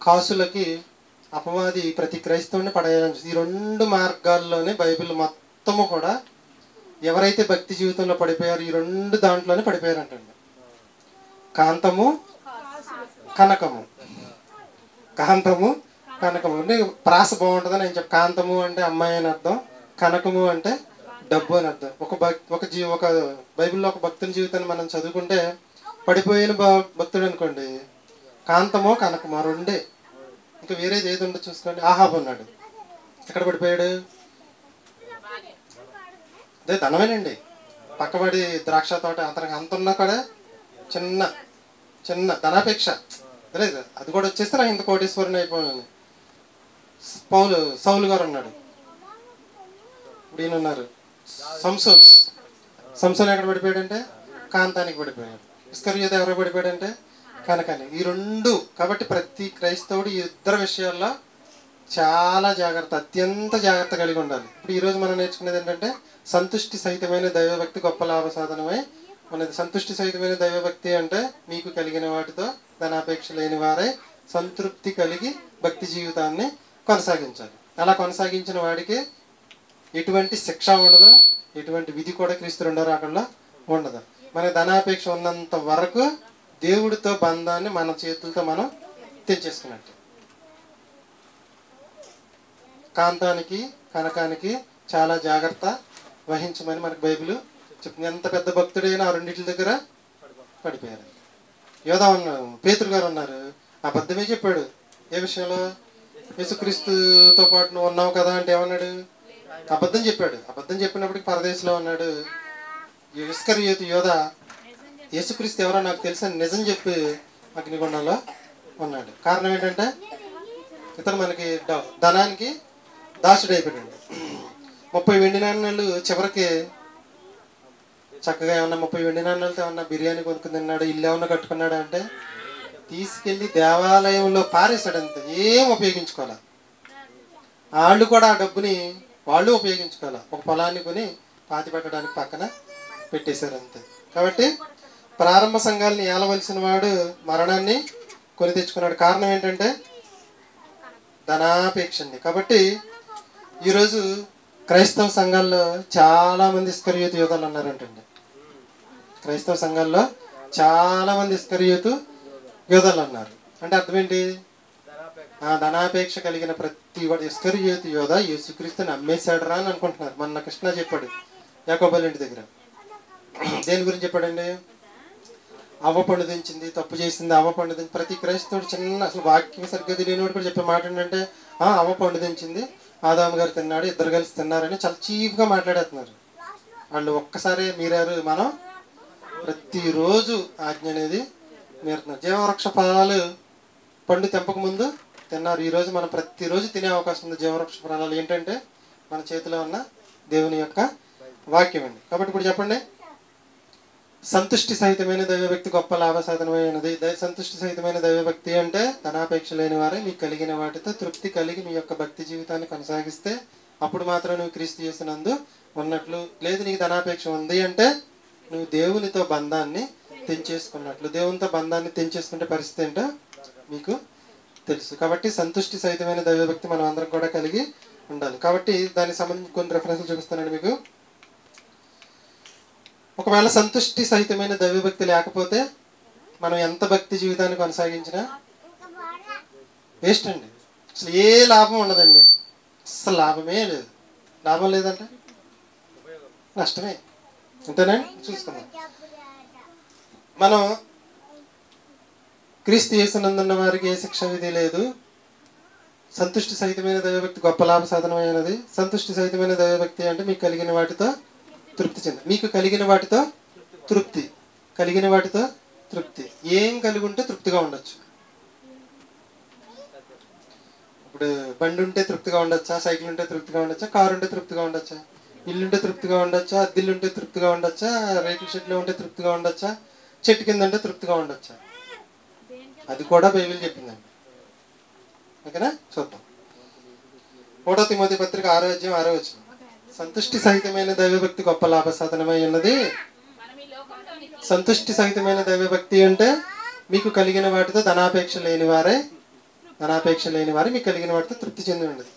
కాసులకి అపవాది ప్రతి క్రైస్తవుని పడేయాలని. ఈ 2 మార్గాల్లోనే బైబిల్ మొత్తము కూడా ఎవరైతే భక్తి జీవితంలో పడిపోయారో ఈ 2 దాంట్లోనే పడిపోయారంటండి. కాంతము, కనకము. కాంతము, కనకము అంటే ప్రాస బాగుంటుందని నేను చెప్పి. కాంతము అంటే అమ్మాయి అని అర్థం, కనకము అంటే డబ్బు అని అర్థం. ఒక బైబిల్లో ఒక భక్తుని జీవితాన్ని మనం చదువుకుంటే పడిపోయిన భక్తుడు అనుకోండి, కాంతమో కనకమో 2. ఇంకా వేరేది ఏది ఉండదు చూసుకోండి. ఆహాబు ఉన్నాడు, ఎక్కడ పడిపోయాడు? అదే ధనమేనండి. పక్కబడి ద్రాక్ష తోట అతనికి అంత ఉన్నా కూడా చిన్న చిన్న ధనాపేక్ష లేదు. అది కూడా వచ్చేస్తే నాకు ఇంత కోటీశ్వరుని అయిపోయాను. సౌలు గారు ఉన్నాడు, ఇప్పుడు ఈయన ఉన్నారు సంసోన్. సంసోన్ ఎక్కడ పడిపోయాడంటే కాంతానికి పడిపోయాడు. ఇస్కరియోతు ఎవరో పడిపోయాడంటే కనకానికి. ఈ రెండు. కాబట్టి ప్రతి క్రైస్తవుడు ఈ ఇద్దరు విషయాల్లో చాలా జాగ్రత్త, అత్యంత జాగ్రత్త కలిగి ఉండాలి. ఇప్పుడు ఈరోజు మనం నేర్చుకునేది ఏంటంటే సంతుష్టి సహితమైన దైవభక్తి గొప్ప లాభ సాధనమై ఉన్నది. సంతుష్టి సహితమైన దైవభక్తి అంటే మీకు కలిగిన వాటితో ధనాపేక్ష లేని వారే సంతృప్తి కలిగి భక్తి జీవితాన్ని కొనసాగించాలి. అలా కొనసాగించిన వాడికి ఎటువంటి శిక్ష ఉండదు, ఎటువంటి విధి కూడా క్రీస్తు రెండో రాకడలో ఉండదు. మన ధనాపేక్ష ఉన్నంత వరకు దేవుడితో బంధాన్ని మన చేతులతో మనం తెంచేసుకున్నట్టు. కాంతానికి కనకానికి చాలా జాగ్రత్త వహించమని మనకు బైబిల్ చెప్తుంది. ఎంత పెద్ద భక్తుడైనా ఆ రెండింటి దగ్గర పడిపోయారు. యోధా ఉన్నారు, పేతురు గారు ఉన్నారు, అబద్ధమే చెప్పాడు. ఏ విషయంలో? యేసుక్రీస్తుతో పాటు నువ్వు ఉన్నావు కదా అంటే ఏమన్నాడు? అబద్ధం చెప్పాడు. అబద్ధం చెప్పినప్పటికి పరదేశంలో ఉన్నాడు. ఇస్కరియోతు యోధా యేసుక్రీస్తు ఎవరో నాకు తెలుసని నిజం చెప్పి అగ్నిగుండంలో ఉన్నాడు. కారణం ఏంటంటే ఇతను మనకి ధనానికి దాసుడైపోయాడు. 30 వెండి నాణ్యాలు చివరికి చక్కగా ఏమన్నా 30 వెండి నాణ్యాలతో ఏమన్నా బిర్యానీ కొనుక్కుని తిన్నాడు, ఇల్లు ఏమన్నా కట్టుకున్నాడు అంటే తీసుకెళ్ళి దేవాలయంలో పారేశాడు. అంతే, ఏం ఉపయోగించుకోవాలి. వాళ్ళు కూడా ఆ డబ్బుని వాళ్ళు ఉపయోగించుకోవాలి. ఒక పొలాన్ని కొని పాతి పెట్టడానికి పక్కన పెట్టేశారు అంతే. కాబట్టి ప్రారంభ సంఘాలని ఏలవలసిన వాడు మరణాన్ని కొని తెచ్చుకున్నాడు. కారణం ఏంటంటే ధనాపేక్ష అండి. కాబట్టి ఈరోజు క్రైస్తవ సంఘాల్లో చాలా మంది ఇస్కరియోతు యోధాలు ఉన్నారంటండి. క్రైస్తవ సంఘాల్లో చాలా మంది ఇస్కరియోతు యోధాలు ఉన్నారు. అంటే అర్థం ఏంటి? ధనాపేక్ష కలిగిన ప్రతి వాడు ఇస్కరియోతు యోధ యేసుక్రీస్తుని అమ్మేశాడరా అని అనుకుంటున్నారు. మొన్న కృష్ణ చెప్పాడు యాకోబుల ఇంటి దగ్గర. దేని గురించి చెప్పాడండి? అవ్వ పండుదించింది, తప్పు చేసింది, అవ్వ పండుదించి. ప్రతి క్రైస్తవుడు చిన్న అసలు వాక్యం సరిగ్గా తెలియనివాడు కూడా చెప్పే మాట ఏంటంటే అవ్వ పండుదించింది, ఆదాము గారు తిన్నాడు, ఇద్దరు కలిసి తిన్నారని చాలా చీప్గా మాట్లాడేస్తున్నారు వాళ్ళు. ఒక్కసారి మీరారు. మనం ప్రతిరోజు ఆజ్ఞ అనేది మీరుతున్నారు. జీవవృక్ష ఫలాలు పండు తెంపక ముందు తిన్నారు. ఈరోజు మనం ప్రతిరోజు తినే అవకాశం ఉంది. జీవవృక్ష ఫలాలు ఏంటంటే మన చేతిలో ఉన్న దేవుని యొక్క వాక్యం అండి. కాబట్టి ఇప్పుడు చెప్పండి, సంతుష్టి సహితమైన దైవభక్తి గొప్ప లాభ సాధనమైనది. సంతుష్టి సహితమైన దైవభక్తి అంటే ధనాపేక్ష లేని వారే మీకు కలిగిన వాటితో తృప్తి కలిగి మీ యొక్క భక్తి జీవితాన్ని కొనసాగిస్తే అప్పుడు మాత్రం నువ్వు క్రీస్తు యేసునందు ఉన్నట్లు. లేదు నీకు ధనాపేక్ష ఉంది అంటే నువ్వు దేవునితో బంధాన్ని తెంచేసుకున్నట్లు. దేవునితో బంధాన్ని తెంచేసుకుంటే పరిస్థితి ఏంటో మీకు తెలుసు. కాబట్టి సంతుష్టి సహితమైన దైవభక్తి మనం అందరం కూడా కలిగి ఉండాలి. కాబట్టి దానికి సంబంధించి కొన్ని రెఫరెన్స్లు చూపిస్తానండి మీకు. ఒకవేళ సంతుష్టి సహితమైన దైవభక్తి లేకపోతే మనం ఎంత భక్తి జీవితాన్ని కొనసాగించినా వేస్ట్ అండి. అసలు ఏ లాభం ఉండదండి. అసలు లాభమే లేదు. లాభం లేదంటే నష్టమే. అంతేనండి. చూసుకుందాం. మనం క్రీస్తు యేసునందున్న వారికి ఏ శిక్ష విధి లేదు. సంతుష్టి సహితమైన దైవభక్తి గొప్ప లాభ సాధనమైనది. సంతుష్టి సహితమైన దైవభక్తి అంటే మీకు కలిగిన వాటితో తృప్తి చెంది. మీకు కలిగిన వాటితో తృప్తి, కలిగిన వాటితో తృప్తి. ఏం కలిగి ఉంటే తృప్తిగా ఉండొచ్చు. ఇప్పుడు బండి ఉంటే తృప్తిగా ఉండొచ్చా? సైకిల్ ఉంటే తృప్తిగా ఉండొచ్చా? కారు ఉంటే తృప్తిగా ఉండొచ్చా? ఇల్లుంటే తృప్తిగా ఉండొచ్చా? అద్దిల్లుంటే తృప్తిగా ఉండొచ్చా? రేకుల షెడ్లో ఉంటే తృప్తిగా ఉండొచ్చా? చెట్టు కింద ఉంటే తృప్తిగా ఉండొచ్చా? అది కూడా బైబిల్ చెప్పిందండి. ఓకేనా? చూద్దాం. 1 తిమోతి పత్రిక 6:6 సంతుష్టి సహితమైన దైవభక్తి గొప్ప లాభ సాధనమై ఉన్నది. సంతుష్టి సహితమైన దైవభక్తి అంటే మీకు కలిగిన వాటితో ధనాపేక్ష లేని వారే మీకు కలిగిన వాటితో తృప్తి చెంది ఉండదు.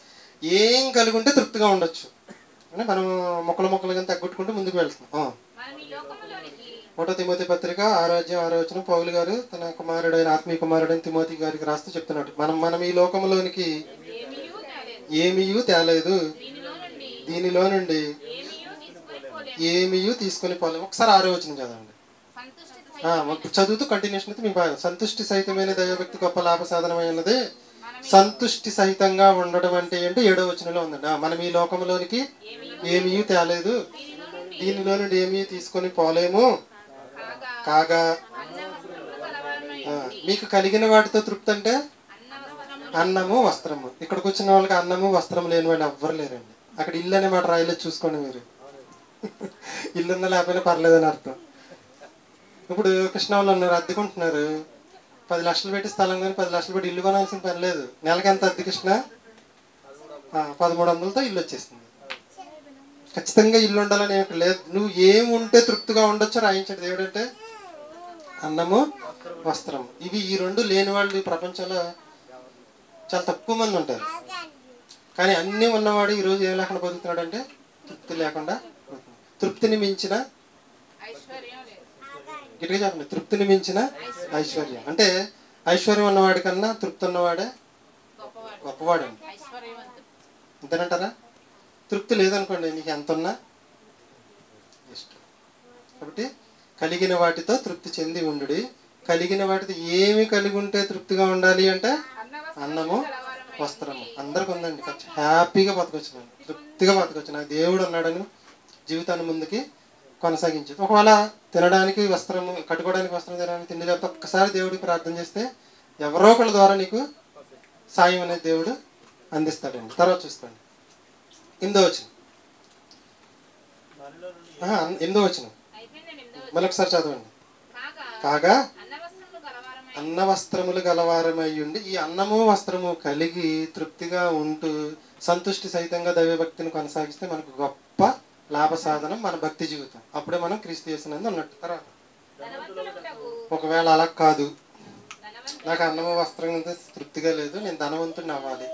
ఏం కలిగి ఉంటే తృప్తిగా ఉండొచ్చు. అంటే మనం మొక్కలుగా తగ్గొట్టుకుంటూ ముందుకు వెళ్తున్నాం. 1 తిమోతి పత్రిక 6:6 పౌలు గారు తన కుమారుడైన ఆత్మీయ కుమారుడైన తిమోతి గారికి రాస్తూ చెప్తున్నాడు, మనం ఈ లోకంలోనికి ఏమీయూ తేలేదు, దీనిలో నుండి ఏమీయూ తీసుకొని పోలేదు. ఒకసారి 6వ వచనం చదవండి. చదువుతూ కంటిన్యూషన్ అయితే మీకు బాగా. సంతుష్టి సహితమైన దైవభక్తి గొప్ప లాభ సాధనమైనది. సంతుష్టి సహితంగా ఉండడం అంటే ఏంటి? 7వ వచనంలో ఉందండి. మనం ఈ లోకంలోనికి ఏమీయూ తేలేదు, దీనిలో నుండి ఏమీ తీసుకొని పోలేము కాగా మీకు కలిగిన వాటితో తృప్తి అంటే అన్నము వస్త్రము. ఇక్కడికి వచ్చిన వాళ్ళకి అన్నము వస్త్రం లేని వాళ్ళు ఎవ్వరు లేరండి. అక్కడ ఇల్లు అనే మాట రాయలేదు, చూసుకోండి మీరు. ఇల్లు ఉందా లేకపోయినా పర్లేదని అర్థం. ఇప్పుడు కృష్ణ వాళ్ళు ఉన్నారు, అద్దెకుంటున్నారు. 10 లక్షలు పెట్టి స్థలం కానీ 10 లక్షలు పెట్టి ఇల్లు కొనాల్సిన పని లేదు. నెలకి ఎంత అద్దె కృష్ణ? 1300తో ఇల్లు వచ్చేస్తుంది. ఖచ్చితంగా ఇల్లు ఉండాలని ఏమి లేదు. నువ్వు ఏముంటే తృప్తిగా ఉండొచ్చో రాయించాడు దేవుడు. అంటే అన్నము వస్త్రం, ఇవి ఈ రెండు లేని వాళ్ళు ఈ ప్రపంచంలో చాలా తక్కువ మంది ఉంటారు. కానీ అన్నీ ఉన్నవాడు ఈరోజు ఏం లేకుండా బతుకుతున్నాడు అంటే తృప్తి లేకుండా. తృప్తిని మించిన గట్టిగా చెప్పండి, తృప్తిని మించిన ఐశ్వర్యం. అంటే ఐశ్వర్యం ఉన్నవాడి కన్నా తృప్తి ఉన్నవాడే గొప్పవాడండి. అంతేనంటారా? తృప్తి లేదనుకోండి, నీకు ఎంత ఉన్నా ఇష్టం. కాబట్టి కలిగిన వాటితో తృప్తి చెంది ఉండుడి. కలిగిన వాటితో ఏమి కలిగి ఉంటే తృప్తిగా ఉండాలి అంటే అన్నము వస్త్రము. అందరికి ఉందండి, హ్యాపీగా బతకొచ్చు, తృప్తిగా బతకొచ్చు. నాకు దేవుడు ఉన్నాడని జీవితాన్ని ముందుకి కొనసాగించదు. ఒకవేళ తినడానికి వస్త్రము, కట్టుకోవడానికి వస్త్రం, తినడానికి తిండి లేకపోతే ఒక్కసారి దేవుడికి ప్రార్థన చేస్తే ఎవరో ఒకళ్ళ ద్వారా నీకు సాయం అనేది దేవుడు అందిస్తాడండి. తర్వాత చూసుకోండి 8వ వచనం. 8వ వచనం మరొకసారి చదవండి. కాగా అన్న వస్త్రములు గలవారమై ఉండి, ఈ అన్నము వస్త్రము కలిగి తృప్తిగా ఉంటూ సంతుష్టి సహితంగా దైవభక్తిని కొనసాగిస్తే మనకు గొప్ప లాభ సాధనం మన భక్తి జీవితం. అప్పుడే మనం క్రీస్తు యేసునందు ఉన్నట్టు. తర్వాత ఒకవేళ అలా కాదు, నాకు అన్నము వస్త్రం తృప్తిగా లేదు, నేను ధనవంతుడిని అవ్వాలి.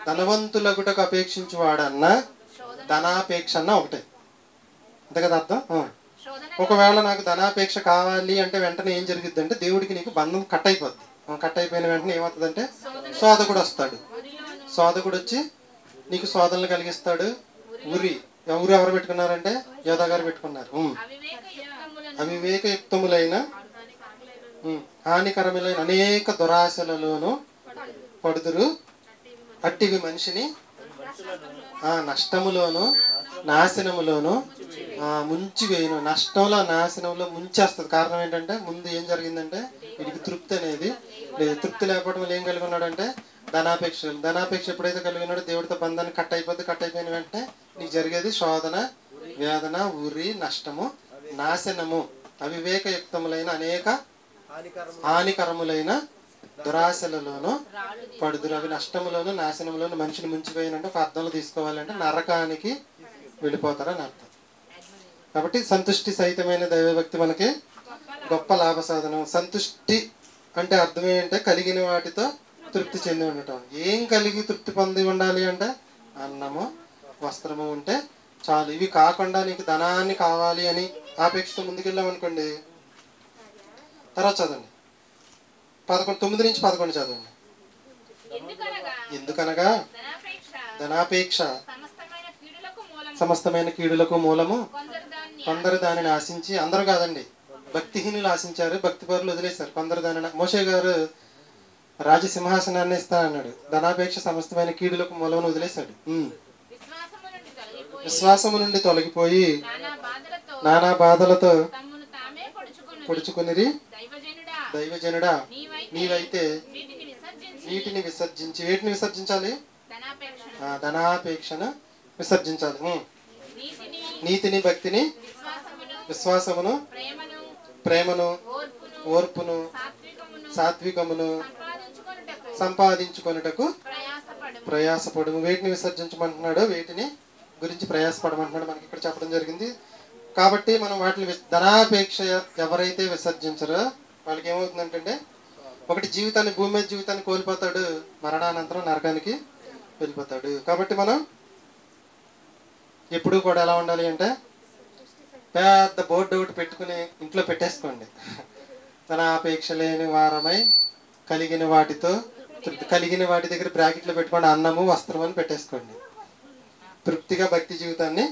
ధనవంతులగుటకు అపేక్షించు వాడన్న ధనాపేక్ష అన్న ఒకటే, అంతే కదా అర్థం? ఒకవేళ నాకు ధనాపేక్ష కావాలి అంటే వెంటనే ఏం జరుగుద్ది అంటే దేవుడికి నీకు బంధం కట్ అయిపోద్ది. కట్ అయిపోయిన వెంటనే ఏమవుతుందంటే శోధకుడు వస్తాడు. శోధకుడు వచ్చి నీకు శోధనలు కలిగిస్తాడు. ఊరి ఎవరు పెట్టుకున్నారంటే యోధా గారు పెట్టుకున్నారు. అవివేకయుక్తములైన హానికరములైన అనేక దురాశలలోనూ పడుదురు. అట్టివి మనిషిని నష్టములోను నాశనములోను ముంచివేయును. నష్టంలో నాశనంలో ముంచేస్తుంది. కారణం ఏంటంటే ముందు ఏం జరిగిందంటే వీడికి తృప్తి అనేది లేదు. తృప్తి లేకపోవడం వల్ల ఏం కలిగి ఉన్నాడంటే ధనాపేక్ష. ధనాపేక్ష ఎప్పుడైతే కలిగి ఉన్నాడో దేవుడితో బంధాన్ని కట్ అయిపోద్ది. కట్ అయిపోయిన వెంటనే నీకు జరిగేది శోధన, వేదన, ఉరి, నష్టము, నాశనము. అవివేకయుక్తములైన అనేక హానికరములైన దురాశలలోనూ పడుదురు. అవి నష్టములోను నాశనములోను మనిషిని ముంచిపోయినంటే ఒక అర్థంలో తీసుకోవాలంటే నరకానికి వెళ్ళిపోతారని అర్థం. కాబట్టి సంతుష్టి సహితమైన దైవభక్తి మనకి గొప్ప లాభ సాధనం. సంతుష్టి అంటే అర్థం ఏంటంటే కలిగిన వాటితో తృప్తి చెంది ఉండటం. ఏం కలిగి తృప్తి పొంది ఉండాలి అంటే అన్నము వస్త్రము ఉంటే చాలు. ఇవి కాకుండా నీకు ధనాన్ని కావాలి అని ఆపేక్షతో ముందుకెళ్ళాం అనుకోండి. తర్వాత చదవండి 9 నుంచి 11 చదవండి. ఎందుకనగా ధనాపేక్ష సమస్తమైన కీడులకు మూలము. కొందరు దానిని ఆశించి, అందరూ కాదండి, భక్తిహీనులు ఆశించారు, భక్తి పరులు వదిలేశారు. కొందరు దానిని, మోషే గారు రాజసింహాసనాన్ని ఇస్తానన్నాడు, ధనాపేక్ష సమస్తమైన కీడులకు మూలమును వదిలేశాడు. విశ్వాసము నుండి తొలగిపోయి నానా బాధలతో పొడుచుకునిరి. దైవజనుడా నీవైతే వీటిని విసర్జించి, వేటిని విసర్జించాలి? ధనాపేక్షను విసర్జించాలి. నీతిని, భక్తిని, విశ్వాసమును, ప్రేమను, ఓర్పును, సాత్వికమును సంపాదించుకొనుటకు ప్రయాసపడు. వేటిని విసర్జించమంటున్నాడో వేటిని గురించి ప్రయాసపడమంటున్నాడు మనకి ఇక్కడ చెప్పడం జరిగింది. కాబట్టి మనం వాటిని ధనాపేక్ష ఎవరైతే విసర్జించరో వాళ్ళకి ఏమవుతుందంటే ఒకటి జీవితాన్ని, భూమి మీద జీవితాన్ని కోల్పోతాడు, మరణానంతరం నరకానికి వెళ్ళిపోతాడు. కాబట్టి మనం ఎప్పుడూ కూడా ఎలా ఉండాలి అంటే పెద్ద బోర్డు ఒకటి పెట్టుకుని ఇంట్లో పెట్టేసుకోండి. ధనాపేక్ష లేని వారమై కలిగిన వాటితో తృప్తి. కలిగిన వాటి దగ్గర బ్రాకెట్లో పెట్టుకోండి అన్నము వస్త్రం అని పెట్టేసుకోండి. తృప్తిగా భక్తి జీవితాన్ని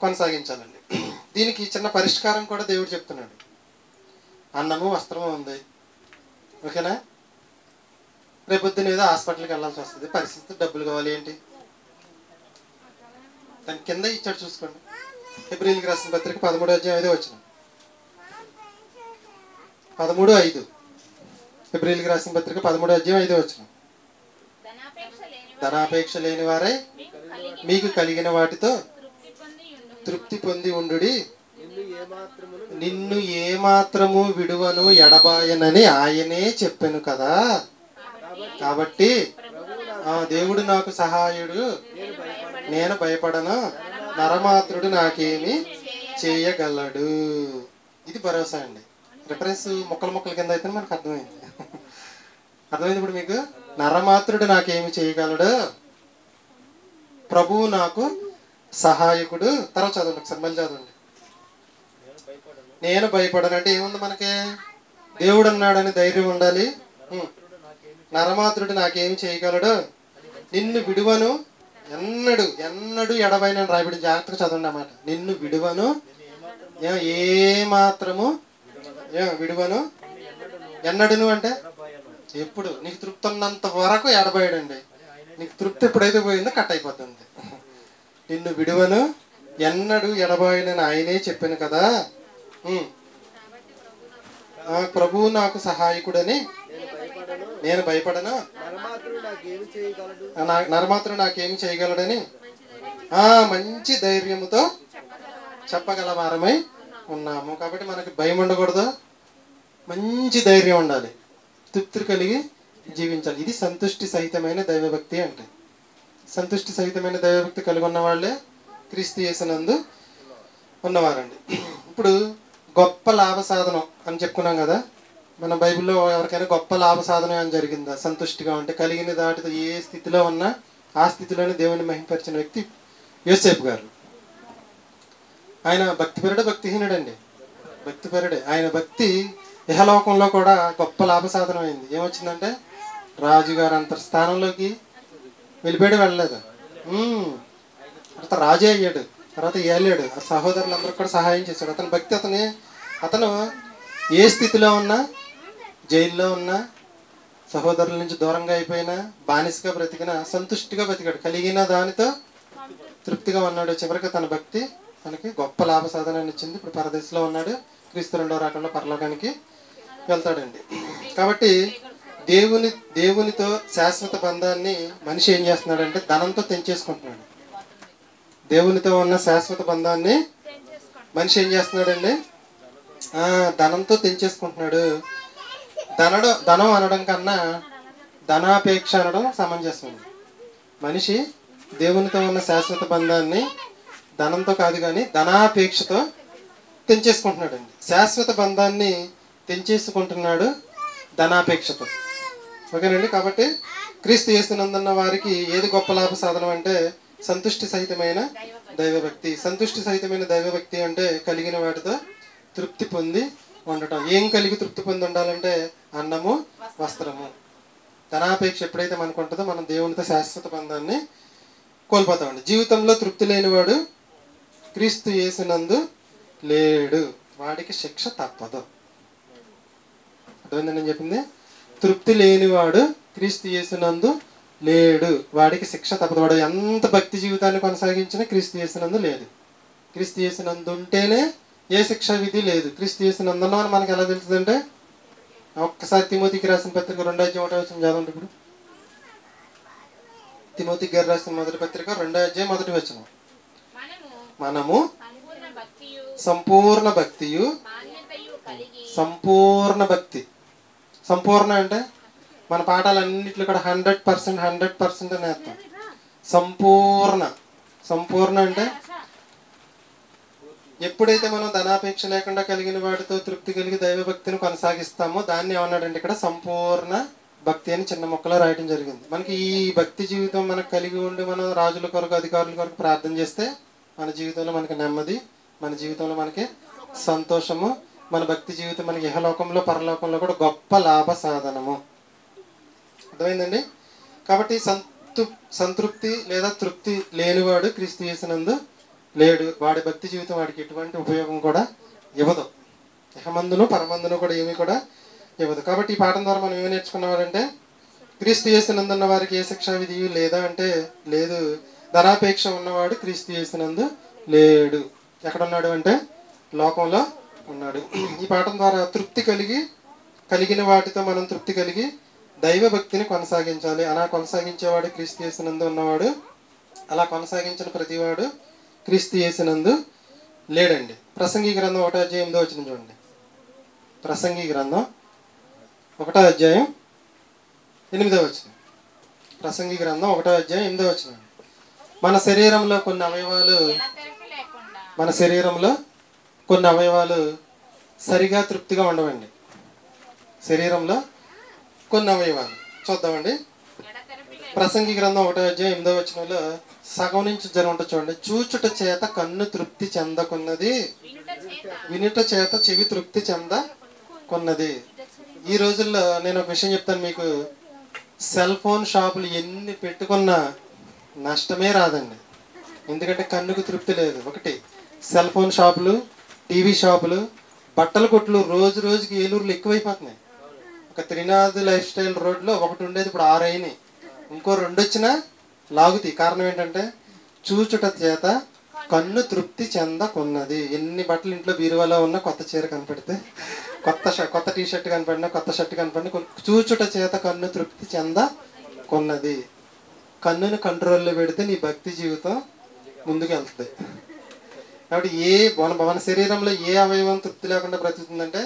కొనసాగించాలండి. దీనికి చిన్న పరిష్కారం కూడా దేవుడు చెప్తున్నాడు. అన్నము వస్త్రము ఉంది, ఓకేనా? రేపొద్దున ఏదో హాస్పిటల్కి వెళ్ళాల్సి వస్తుంది, పరిస్థితి డబ్బులు కావాలి, ఏంటి దాని కింద ఇచ్చాడు చూసుకోండి. హెబ్రీయులకు రాసిన పత్రిక 13:5 13:5 హెబ్రీయులకు రాసిన పత్రిక 13:5 ధనాపేక్ష లేని వారై మీకు కలిగిన వాటితో తృప్తి పొంది ఉండుడి. నిన్ను ఏమాత్రము విడువను ఎడబాయనని ఆయనే చెప్పాను కదా. కాబట్టి దేవుడు నాకు సహాయుడు, నేను భయపడను, నరమాత్రుడు నాకేమి చేయగలడు. ఇది భరోసా అండి. రిఫరెన్స్ ముక్కల కింద అయితే మనకు అర్థమైంది. అర్థమైంది ఇప్పుడు మీకు. నరమాత్రుడు నాకేమి చేయగలడు, ప్రభువు నాకు సహాయకుడు. తర్వాత చదవండి ఒకసారి, మళ్ళీ చదవండి. నేను భయపడను అంటే ఏముంది మనకి? దేవుడు అన్నాడని ధైర్యం ఉండాలి. నరమాత్రుడు నాకేమి చేయగలడు, నిన్ను విడువను ఎన్నడు ఎన్నడు ఎడబైన రాయబడి. జాగ్రత్తగా చదవండి అన్నమాట. నిన్ను విడువను ఏ మాత్రము విడువను ఎన్నడును అంటే ఎప్పుడు. నీకు తృప్తి ఉన్నంత వరకు ఎడబాయడండి. నీకు తృప్తి ఎప్పుడైతే పోయిందో కట్ అయిపోతుంది. నిన్ను విడువను ఎన్నడు ఎడబాయనని ఆయనే చెప్పాను కదా. ప్రభువు నాకు సహాయకుడని నేను భయపడను, నరమాత్రుడు నాకేమి చేయగలడని మంచి ధైర్యముతో చెప్పగల వారమై ఉన్నాము. కాబట్టి మనకి భయం ఉండకూడదు, మంచి ధైర్యం ఉండాలి, తృప్తి కలిగి జీవించాలి. ఇది సంతుష్టి సహితమైన దైవభక్తి అంటే. సంతుష్టి సహితమైన దైవభక్తి కలిగి ఉన్న వాళ్ళే క్రీస్తు యేసునందు ఉన్నవారండి. ఇప్పుడు గొప్ప లాభ సాధనం అని చెప్పుకున్నాం కదా. మన బైబిల్లో ఎవరికైనా గొప్ప లాభ సాధనం అని జరిగిందా? సంతుష్టిగా ఉంటే కలిగిన దాటితో ఏ స్థితిలో ఉన్నా ఆ స్థితిలోనే దేవుని మహిమపరిచిన వ్యక్తి యోసేపు గారు. ఆయన భక్తిపరుడే, భక్తిహీనుడండి. భక్తిపరుడే. ఆయన భక్తి ఇహలోకంలో కూడా గొప్ప లాభ సాధనం అయింది. ఏమొచ్చిందంటే రాజుగారు అంతర్స్థానంలోకి వెళ్ళలేదు. తర్వాత రాజే అయ్యాడు, తర్వాత ఏలాడు. ఆ సహోదరులందరూ కూడా సహాయం చేశాడు. అతని భక్తి అతను ఏ స్థితిలో ఉన్నా, జైల్లో ఉన్నా, సహోదరుల నుంచి దూరంగా అయిపోయినా, బానిసగా బ్రతికినా సంతుష్టిగా బ్రతికాడు. కలిగిన దానితో తృప్తిగా ఉన్నాడు. చివరికి తన భక్తి తనకి గొప్ప లాభ సాధనాన్ని ఇచ్చింది. ఇప్పుడు పరదేశంలో ఉన్నాడు. క్రీస్తు రెండవ రాకడలో పరలోకానికి వెళ్తాడండి. కాబట్టి దేవునితో శాశ్వత బంధాన్ని మనిషి ఏం చేస్తున్నాడంటే ధనంతో తెంచేసుకుంటున్నాడు. దేవునితో ఉన్న శాశ్వత బంధాన్ని మనిషి ఏం చేస్తున్నాడండి? ధనంతో తెంచేసుకుంటున్నాడు. ధనం అనడం కన్నా ధనాపేక్ష అనడం సమంజసం. మనిషి దేవునితో ఉన్న శాశ్వత బంధాన్ని ధనంతో కాదు కానీ ధనాపేక్షతో తెంచేసుకుంటున్నాడండి. శాశ్వత బంధాన్ని తెంచేసుకుంటున్నాడు ధనాపేక్షతో. ఓకేనండి. కాబట్టి క్రీస్తు యేసునందున్న వారికి ఏది గొప్ప లాభ సాధనం అంటే సంతుష్టి సహితమైన దైవభక్తి. సంతుష్టి సహితమైన దైవభక్తి అంటే కలిగిన వాటితో తృప్తి పొంది ఉండటం. ఏం కలిగి తృప్తి పొంది ఉండాలంటే అన్నము, వస్త్రము. ధనాపేక్ష ఎప్పుడైతే మనకు ఉంటుందో మనం దేవునితో శాశ్వత బంధాన్ని కోల్పోతామండి. జీవితంలో తృప్తి లేనివాడు క్రీస్తు యేసునందు లేడు, వాడికి శిక్ష తప్పదు. అర్థమైందండి నేను చెప్పింది? తృప్తి లేనివాడు క్రీస్తు యేసునందు లేడు, వాడికి శిక్ష తప్పదు. వాడు ఎంత భక్తి జీవితాన్ని కొనసాగించినా క్రీస్తు యేసునందు లేదు. క్రీస్తు యేసునందు ఉంటేనే ఏ శిక్ష విధి లేదు. క్రీస్తు యేసునందు ఉన్నామని మనకి ఎలా తెలుస్తుందంటే ఒక్కసారి తిమోతికి రాసిన పత్రిక 2:1 చదవండి. ఇప్పుడు తిమోతికి గారు రాసిన మొదటి పత్రిక 2:1 మనము సంపూర్ణ భక్తియు, సంపూర్ణ భక్తి. సంపూర్ణ అంటే మన పాఠాలన్నింటిలో కూడా 100% అని అర్థం. సంపూర్ణ అంటే ఎప్పుడైతే మనం ధనాపేక్ష లేకుండా కలిగిన వాటితో తృప్తి కలిగి దైవభక్తిని కొనసాగిస్తామో దాన్ని ఏమన్నాడంటే ఇక్కడ సంపూర్ణ భక్తి అని చిన్న మొక్కలో రాయడం జరిగింది. మనకి ఈ భక్తి జీవితం మనకు కలిగి ఉండి మనం రాజుల కొరకు, అధికారుల కొరకు ప్రార్థన చేస్తే మన జీవితంలో మనకి నెమ్మది, మన జీవితంలో మనకి సంతోషము, మన భక్తి జీవితం మనకి ఇహలోకంలో పరలోకంలో కూడా గొప్ప లాభ సాధనము. అర్థమైందండి? కాబట్టి సంతృప్తి లేదా తృప్తి లేనివాడు క్రీస్తు యేసునందు లేడు. వాడి భక్తి జీవితం వాడికి ఎటువంటి ఉపయోగం కూడా ఇవ్వదు. ఇహమందును పరమందును కూడా ఏమీ కూడా ఇవ్వదు. కాబట్టి ఈ పాఠం ద్వారా మనం ఏమి నేర్చుకున్నామంటే క్రీస్తు యేసునందున్న వారికి ఏ శిక్షా విధి లేదా అంటే లేదు. ధనాపేక్ష ఉన్నవాడు క్రీస్తు యేసునందు లేడు. ఎక్కడున్నాడు అంటే లోకంలో ఉన్నాడు. ఈ పాఠం ద్వారా తృప్తి కలిగిన వాటితో మనం తృప్తి కలిగి దైవ భక్తిని కొనసాగించాలి. అలా కొనసాగించేవాడు క్రీస్తు యేసునందు ఉన్నవాడు. అలా కొనసాగించిన ప్రతివాడు క్రీస్తు యేసునందు లేడండి. ప్రసంగి గ్రంథం 1వ అధ్యాయం 8వ వచనం చూడండి. ప్రసంగి గ్రంథం 1వ అధ్యాయం 8వ వచనం. ప్రసంగి గ్రంథం 1వ అధ్యాయం 8వ వచనం. మన శరీరంలో కొన్ని అవయవాలు సరిగా తృప్తిగా ఉండవండి. శరీరంలో కొన్ని అవయవాలు చూద్దామండి. ప్రసంగి గ్రంథం 1వ అధ్యాయం 8వ వచనంలో సగం నుంచి జనం ఉంటుంది చూడండి. చూచుట చేత కన్ను తృప్తి చెందకున్నది, వినుట చేత చెవి తృప్తి చెందకున్నది. ఈ రోజుల్లో నేను ఒక విషయం చెప్తాను మీకు. సెల్ ఫోన్ షాపులు ఎన్ని పెట్టుకున్నా నష్టమే రాదండి. ఎందుకంటే కన్నుకు తృప్తి లేదు. ఒకటి సెల్ ఫోన్ షాపులు, టీవీ షాపులు, బట్టల కొట్లు రోజు రోజుకి ఏలూరులో ఎక్కువైపోతున్నాయి. ఒక త్రినాథ్ లైఫ్ స్టైల్ రోడ్లో ఒకటి ఉండేది, ఇప్పుడు 6 అయినాయి. ఇంకో 2 వచ్చినా లాగుతాయి. కారణం ఏంటంటే చూచుట చేత కన్ను తృప్తి చెందకున్నది. ఎన్ని బట్టలు ఇంట్లో బీరువాలో ఉన్నా కొత్త చీర కనపడితే, కొత్త టీ షర్ట్ కనపడినా, కొత్త షర్ట్ కనపడినా చూచుట చేత కన్ను తృప్తి చెందకున్నది. కన్నుని కంట్రోల్లో పెడితే నీ భక్తి జీవితం ముందుకు వెళ్తుంది. కాబట్టి మన శరీరంలో ఏ అవయవం తృప్తి లేకుండా బ్రతుకుతుందంటే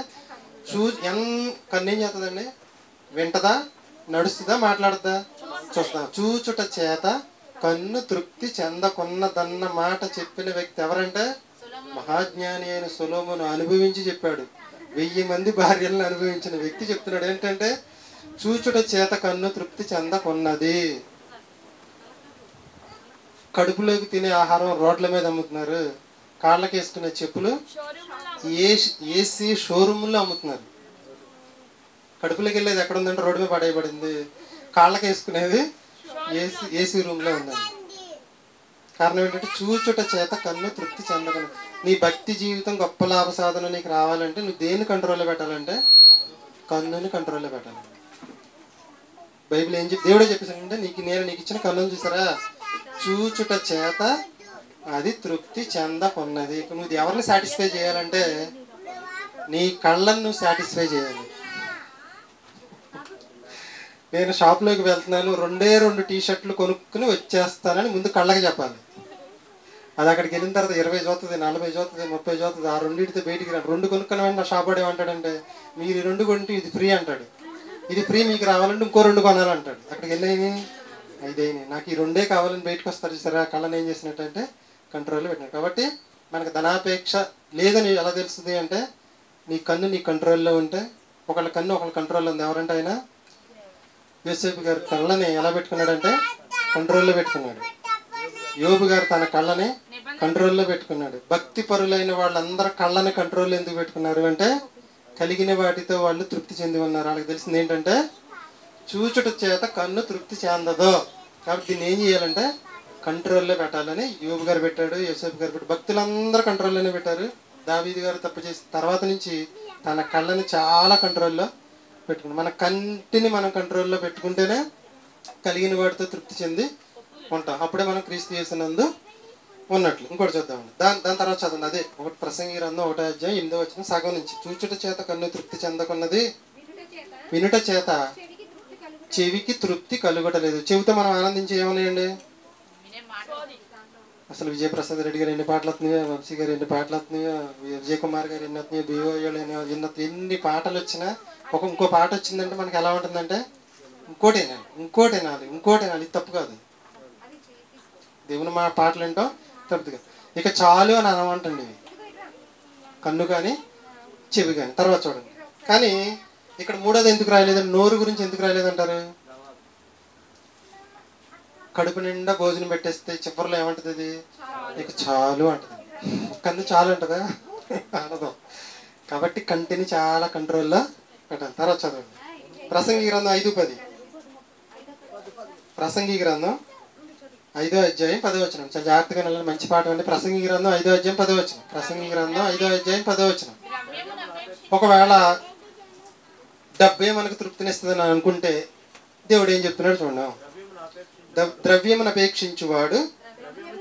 కన్ను ఏం చేస్తుందండి? వింటదా, నడుస్తుందా, మాట్లాడుతుందా? చూస్తా. చూచుట చేత కన్ను తృప్తి చెందకున్నదన్న మాట చెప్పిన వ్యక్తి ఎవరంటే మహాజ్ఞాని అయిన సొలొమోను అనుభవించి చెప్పాడు. 1000 మంది భార్యలను అనుభవించిన వ్యక్తి చెప్తున్నాడు ఏంటంటే చూచుట చేత కన్ను తృప్తి చెందకున్నది. కడుపులోకి తినే ఆహారం రోడ్ల మీద అమ్ముతున్నారు. కాళ్ళకి వేసుకునే చెప్పులు ఏసీ షోరూముల్లో అమ్ముతున్నారు. కడుపులోకి వెళ్ళేది ఎక్కడ ఉందంటే రోడ్డు మీద పడేయబడింది. కాళ్ళకి వేసుకునేది ఏసీ రూమ్లో ఉందండి. కారణం ఏంటంటే చూచుట చేత కన్ను తృప్తి చెందకను. నీ భక్తి జీవితం గొప్ప లాభ సాధన నీకు రావాలంటే నువ్వు దేన్ని కంట్రోల్లో పెట్టాలంటే కన్నుని కంట్రోల్లో పెట్టాలి. బైబిల్ ఏం దేవుడే చెప్పేసాడంటే నీకు ఇచ్చిన కన్నుని చూసారా, చూచుట చేత అది తృప్తి చెందకున్నది. నువ్వు ఎవరిని సాటిస్ఫై చేయాలంటే నీ కళ్ళను నువ్వు సాటిస్ఫై చేయాలి. నేను షాప్లోకి వెళ్తున్నాను, 2 టీ షర్ట్లు కొనుక్కుని వచ్చేస్తానని ముందు కళ్ళకి చెప్పాలి. అది అక్కడికి వెళ్ళిన తర్వాత 20 చూస్తుంది, 40 చూస్తుంది, 30 చూస్తుంది. ఆ 2 బయటికి రండి. 2 కొనుక్కుని నా షాప్ వాడు ఏమంటాడంటే మీరు 2 కొంటే ఇది ఫ్రీ అంటాడు. ఇది ఫ్రీ మీకు రావాలంటే ఇంకో 2 కొనాలంటాడు. అక్కడికి వెళ్ళేది 5 అయినాయి. నాకు ఈ 2 కావాలని బయటకు వస్తారు చూసారా, కళ్ళని ఏం చేసినట్టంటే కంట్రోల్లో పెట్టినాడు. కాబట్టి మనకు ధనాపేక్ష లేదని ఎలా తెలుస్తుంది అంటే నీ కన్ను నీ కంట్రోల్లో ఉంటే. ఒకళ్ళ కన్ను ఒకళ్ళ కంట్రోల్లో ఉంది. ఎవరంటే ఆయన యోసేపు గారు కళ్ళని ఎలా పెట్టుకున్నాడంటే కంట్రోల్లో పెట్టుకున్నాడు. యోబు గారు తన కళ్ళని కంట్రోల్లో పెట్టుకున్నాడు. భక్తి పరులైన వాళ్ళందరూ కళ్ళని కంట్రోల్లో ఎందుకు పెట్టుకున్నారు అంటే కలిగిన వాటితో వాళ్ళు తృప్తి చెంది ఉన్నారు. వాళ్ళకి తెలిసింది ఏంటంటే చూచుట చేత కన్ను తృప్తి చెందదు. కాబట్టి దీన్ని ఏం చేయాలంటే కంట్రోల్లో పెట్టాలని యోబు గారు పెట్టాడు, యోసేపు గారు పెట్టాడు. భక్తులందరూ కంట్రోల్లోనే పెట్టారు. దావీదు గారు తప్పు చేసిన తర్వాత నుంచి తన కళ్ళని చాలా కంట్రోల్లో పెట్టుకున్నాం. మన కంటిని మనం కంట్రోల్లో పెట్టుకుంటేనే కలిగిన వాటితో తృప్తి చెంది ఉంటాం. అప్పుడే మనం క్రీస్తు యేసునందు ఉన్నట్లు. ఇంకోటి చూద్దామండి. దాని తర్వాత చదవండి. అదే ఒకటి ప్రసంగి గ్రంథం 1వ అధ్యాయం 8వ వచనం సగం నుంచి. చూచుట చేత కన్ను తృప్తి చెందకున్నది, వినుట చేత చెవికి తృప్తి కలుగటలేదు. చెవితో మనం ఆనందించి ఏమన్నాయండి? అసలు విజయప్రసాద్ రెడ్డి గారు ఎన్ని పాటలు వస్తున్నాయో, వంశీ గారు ఎన్ని పాటలు వస్తున్నాయో, విజయ్ కుమార్ గారు ఎన్ని వస్తున్నాయో, బిఓఏలు ఎన్ని పాటలు వచ్చినా ఇంకో పాట వచ్చిందంటే మనకి ఎలా ఉంటుందంటే ఇంకోటి వినాలి. ఇది తప్పు కాదు. దేవుని మా పాటలు ఏంటో తప్పు కాదు. ఇక చాలు అని అనమంటండి ఇవి, కన్ను కానీ చెవి కానీ. తర్వాత చూడండి. కానీ ఇక్కడ 3వది ఎందుకు రాయలేదండి? నోరు గురించి ఎందుకు రాయలేదంటారు? కడుపు నిండా భోజనం పెట్టేస్తే చివరిలో ఏమంటుంది? అది ఇక చాలు అంటుంది. కన్ను చాలు అంటదా? అనదు. కాబట్టి కంటిని చాలా కంట్రోల్లో పెట్టాలి. తర్వాత చదవండి. ప్రసంగి గ్రంథం 5:10. ప్రసంగి గ్రంథం 5వ అధ్యాయం 10వ వచనం. చాలా జాగ్రత్తగా వెళ్ళాలి. మంచి పాట అండి. ప్రసంగి గ్రంథం 5వ అధ్యాయం 10వ వచనం. ప్రసంగి గ్రంథం 5వ అధ్యాయం 10వ వచనం. ఒకవేళ డబ్బే మనకు తృప్తినిస్తుందని అనుకుంటే దేవుడు ఏం చెప్తున్నాడు చూడండి. ద్రవ్యమును అపేక్షించువాడు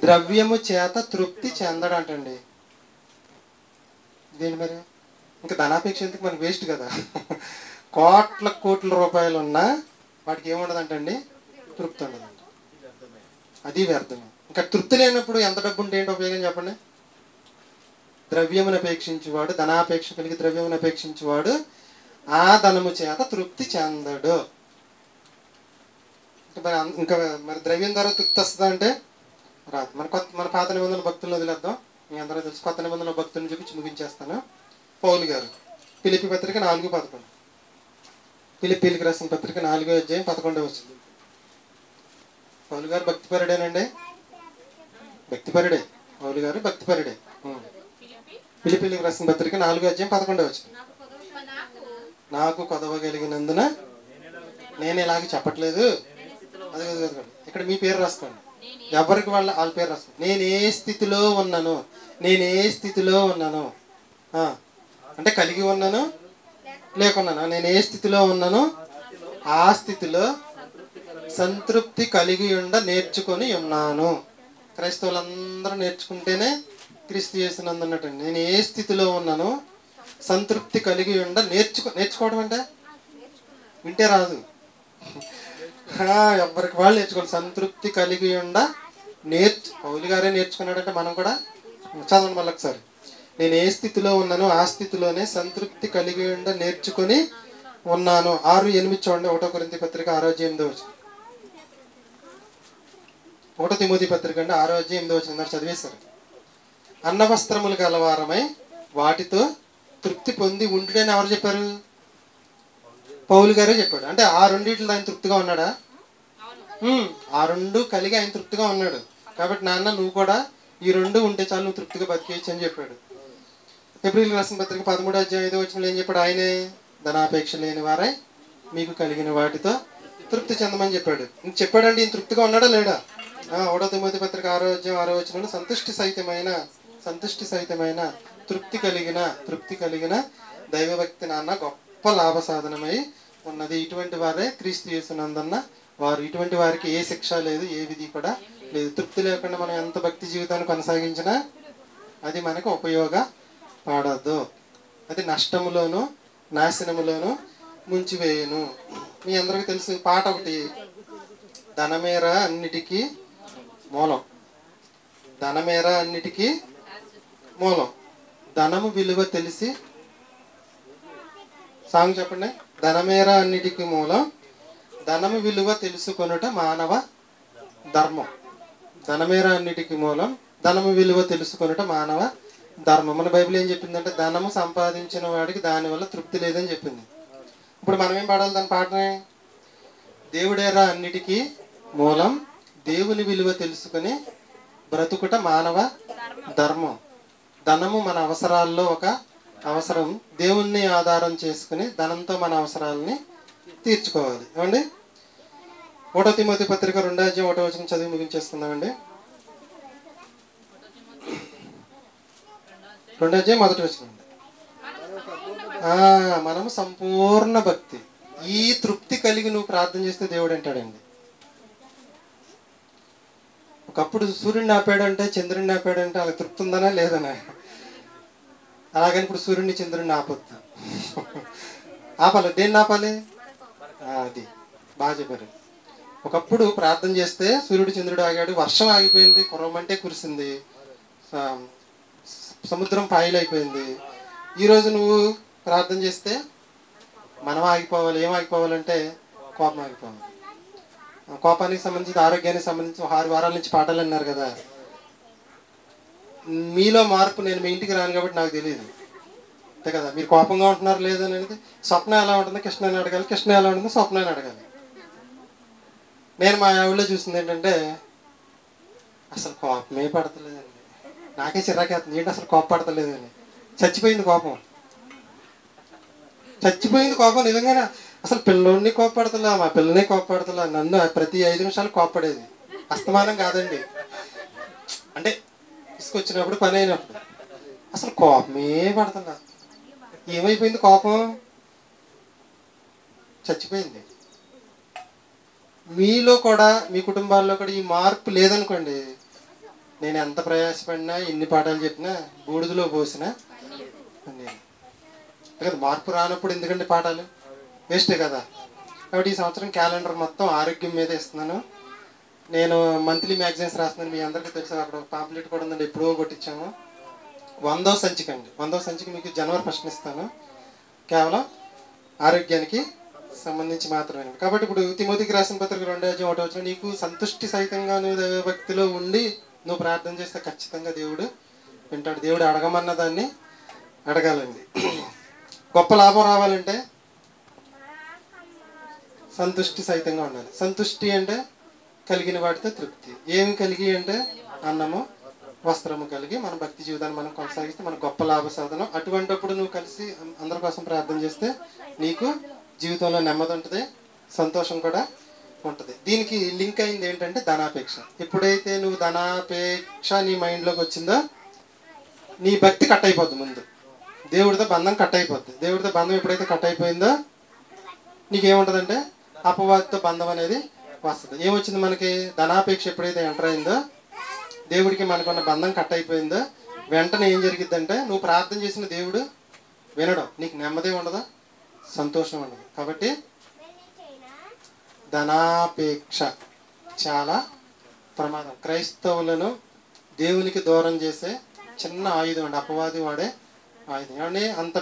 ద్రవ్యము చేత తృప్తి చెందడంటండి. దేని మరి ఇంకా ధనాపేక్ష ఎందుకు, మనకి వేస్ట్ కదా. కోట్ల రూపాయలు ఉన్నా వాడికి ఏముండదంటండి, తృప్తి ఉండదంట. అది వ్యర్థమే. ఇంకా తృప్తి లేనప్పుడు ఎంత డబ్బు ఉంటే ఏంటి ఉపయోగం చెప్పండి. ద్రవ్యమును అపేక్షించేవాడు, ధనాపేక్ష కలిగి ద్రవ్యమును అపేక్షించేవాడు ఆ ధనము చేత తృప్తి చెందడు. ఇంకా మరి ద్రవ్యం ద్వారా తృప్తి వస్తుందా అంటే రాదు. మన పాత నిబంధనల భక్తులను వదిలేద్దాం. మీ అందరూ తెలుసు. కొత్త నిబంధనల భక్తులను చూపించి ముగించేస్తాను. పౌలు గారు ఫిలిప్పీ పత్రిక 4:11. ఫిలిప్పీలకు రాసిన పత్రిక 4:11. పౌలు గారు భక్తిపరుడేనండి, భక్తిపరుడే. పౌలు గారు భక్తిపరుడే. ఫిలిప్పీలకు రాసిన పత్రిక 4:11. నాకు కొదవగలిగినందున నేను ఇలాగ చెప్పట్లేదు. అది ఇక్కడ మీ పేరు రాసుకోండి. ఎవరికి వాళ్ళ పేరు రాసుకోండి. నేను ఏ స్థితిలో ఉన్నాను అంటే కలిగి ఉన్నాను లేకున్నాను. నేను ఏ స్థితిలో ఉన్నాను ఆ స్థితిలో సంతృప్తి కలిగి నేర్చుకొని ఉన్నాను. క్రైస్తవులందరూ నేర్చుకుంటేనే క్రీస్తు యేసునందున్నట్టండి. నేను ఏ స్థితిలో ఉన్నాను సంతృప్తి కలిగి నేర్చుకోవడం అంటే వింటే రాదు, ఎవరికి వాళ్ళు నేర్చుకోవాలి. సంతృప్తి కలిగి పౌలు గారే నేర్చుకున్నాడంటే మనం కూడా చదవండి మళ్ళీ ఒకసారి. నేను ఏ స్థితిలో ఉన్నానో ఆ స్థితిలోనే సంతృప్తి కలిగి నేర్చుకొని ఉన్నాను. 6:8 చూడండి. 1 కొరింథీ పత్రిక 6:8. 1 తిమోతి పత్రిక అండి 6:8 చదివేశారు. అన్న వస్త్రములు గలవారమై వాటితో తృప్తి పొంది ఉండుడని ఎవరు చెప్పారు? పౌలు గారే చెప్పాడు. అంటే ఆ రెండిట్లో ఆయన తృప్తిగా ఉన్నాడా? ఆ రెండు కలిగి ఆయన తృప్తిగా ఉన్నాడు. కాబట్టి నాన్న నువ్వు కూడా ఈ రెండు ఉంటే చాలు, నువ్వు తృప్తిగా బతికేయచ్చు అని చెప్పాడు. హెబ్రీయులకు రాసిన పత్రిక 13:5 ఏం చెప్పాడు? ఆయనే ధనాపేక్ష లేని వారై మీకు కలిగిన వాటితో తృప్తి చెందమని చెప్పాడు. ఇంక చెప్పాడండి. ఈయన తృప్తిగా ఉన్నాడా లేడా? 1 తిమోతి పత్రిక 6:6 సంతుష్టి సహితమైన తృప్తి కలిగిన దైవభక్తి నాన్న గొప్ప లాభ సాధనమై ఉన్నది. ఇటువంటి వారే క్రీస్తు యేసునందున్న వారు. ఇటువంటి వారికి ఏ శిక్ష లేదు, ఏ విధి కూడా లేదు. తృప్తి లేకుండా మనం ఎంత భక్తి జీవితాన్ని కొనసాగించినా అది మనకు ఉపయోగపడదు. అది నష్టములోను నాశనములోను ముంచివేయును. మీ అందరికీ తెలుసు పాట ఒకటి, ధనమేర అన్నిటికీ మూలం, ధనమేర అన్నిటికీ మూలం, ధనము విలువ తెలిసి. సాంగ్ చెప్పండి. ధనమేర అన్నిటికీ మూలం, ధనము విలువ తెలుసుకొనుట మానవ ధర్మం. ధనమేర అన్నిటికీ మూలం, ధనము విలువ తెలుసుకొనుట మానవ ధర్మం. మన బైబిల్ ఏం చెప్పిందంటే ధనము సంపాదించిన వాడికి దానివల్ల తృప్తి లేదని చెప్పింది. ఇప్పుడు మనం ఏం పాడాలి దాని పాటనే? దేవుడేరా అన్నిటికీ మూలం, దేవుని విలువ తెలుసుకొని బ్రతుకుట మానవ ధర్మం. ధనము మన అవసరాల్లో ఒక అవసరం. దేవుణ్ణి ఆధారం చేసుకుని ధనంతో మన అవసరాలని తీర్చుకోవాలి. ఏమండి? 1 తిమోతి పత్రిక 2:1 చదివి ముగించేసుకుందామండి. 2:1 మనము సంపూర్ణ భక్తి. ఈ తృప్తి కలిగి నువ్వు ప్రార్థన చేస్తే దేవుడు అంటాడండి. ఒకప్పుడు సూర్యుడిని ఆపాడంటే చంద్రుడిని ఆపాడంటే వాళ్ళకి తృప్తి ఉందనా లేదనా? అలాగని ఇప్పుడు సూర్యుడిని చంద్రుడిని ఆపొద్దు. ఆపాలి. దేన్ని ఆపాలి? అది బాగా చెప్పారు. ఒకప్పుడు ప్రార్థన చేస్తే సూర్యుడు చంద్రుడు ఆగాడు, వర్షం ఆగిపోయింది, కురవమంటే కురిసింది, సముద్రం పాయలైపోయింది. ఈరోజు నువ్వు ప్రార్థన చేస్తే మనం ఆగిపోవాలి. ఏం ఆగిపోవాలంటే కోపం ఆగిపోవాలి. కోపానికి సంబంధించి, ఆరోగ్యానికి సంబంధించి 6 వారాల నుంచి పాఠాలు అన్నారు కదా. మీలో మార్పు నేను మీ ఇంటికి రాను కాబట్టి నాకు తెలియదు అంతే కదా. మీరు కోపంగా ఉంటున్నారు లేదనేది స్వప్న ఎలా ఉంటుంది కృష్ణని అడగాలి, కృష్ణ ఎలా ఉంటుంది స్వప్నాన్ని అడగాలి. నేను మా ఆవిడలో చూసింది ఏంటంటే అసలు కోపమే పడతలేదండి. నాకే చిరాకేస్తుంది, ఏంటి అసలు కోపం పడతలేదని. చచ్చిపోయింది కోపం నిజంగానే. అసలు పిల్లోడిని కోపపడతలా, మా పిల్లని కోపపడతలా, నన్ను ప్రతి 5 నిమిషాలు కోపపడేది. అస్తమానం కాదండి, అంటే తీసుకొచ్చినప్పుడు పని అయినప్పుడు అసలు కోపమే పడతలా. ఏమైపోయింది? కోపం చచ్చిపోయింది. మీలో కూడా మీ కుటుంబాల్లో కూడా ఈ మార్పు లేదనుకోండి, నేను ఎంత ప్రయాసపడినా ఎన్ని పాఠాలు చెప్పినా బూడిదలో పోసినా నేను కదా మార్పు రానప్పుడు ఎందుకంటే పాఠాలు వేస్టే కదా. కాబట్టి ఈ సంవత్సరం క్యాలెండర్ మొత్తం ఆరోగ్యం మీద ఇస్తున్నాను. నేను మంత్లీ మ్యాగజైన్స్ రాస్తున్నాను, మీ అందరికీ తెలుసు. అక్కడ పాంప్లెట్ కూడా ఉందండి, ఎప్పుడో కొట్టించాము. 100వ సంచిక అండి. 100వ సంచిక మీకు జనవరి 1st ఇస్తాను. కేవలం ఆరోగ్యానికి సంబంధించి మాత్రమే. కాబట్టి ఇప్పుడు తిమోతికి రాసిన పత్రిక 2:1 నీకు సంతుష్టి సహితంగా నువ్వు దైవభక్తిలో ఉండి నువ్వు ప్రార్థన చేస్తే ఖచ్చితంగా దేవుడు వింటాడు. దేవుడు అడగమన్న దాన్ని అడగాలండి. గొప్ప లాభం రావాలంటే సంతుష్టి సహితంగా ఉండాలి. సంతుష్టి అంటే కలిగిన వాటితో తృప్తి. ఏమి కలిగి అంటే అన్నము వస్త్రము కలిగి మన భక్తి జీవితాన్ని మనం కొనసాగిస్తే మన గొప్ప లాభ సాధనం. అటువంటిప్పుడు నువ్వు కలిసి అందరి కోసం ప్రార్థన చేస్తే నీకు జీవితంలో నెమ్మది ఉంటుంది, సంతోషం కూడా ఉంటుంది. దీనికి లింక్ అయింది ఏంటంటే ధనాపేక్ష. ఎప్పుడైతే నువ్వు ధనాపేక్ష నీ మైండ్లోకి వచ్చిందో నీ భక్తి కట్ అయిపోద్ది. ముందు దేవుడితో బంధం కట్ అయిపోద్ది. దేవుడితో బంధం ఎప్పుడైతే కట్ అయిపోయిందో నీకేముంటుందంటే అపవాదితో బంధం అనేది వస్తుంది. ఏమొచ్చింది మనకి? ధనాపేక్ష ఎప్పుడైతే ఎంటర్ అయిందో దేవుడికి మనకున్న బంధం కట్ అయిపోయిందో వెంటనే ఏం జరిగిద్దంటే నువ్వు ప్రార్థన చేసిన దేవుడు వినడం, నీకు నెమ్మది ఉండదు, సంతోషం ఉండదు. కాబట్టి ధనాపేక్ష చాలా ప్రమాదం. క్రైస్తవులను దేవునికి దూరం చేసే చిన్న ఆయుధం అండి, అపవాది వాడే ఆయుధం. ఏమండి అంత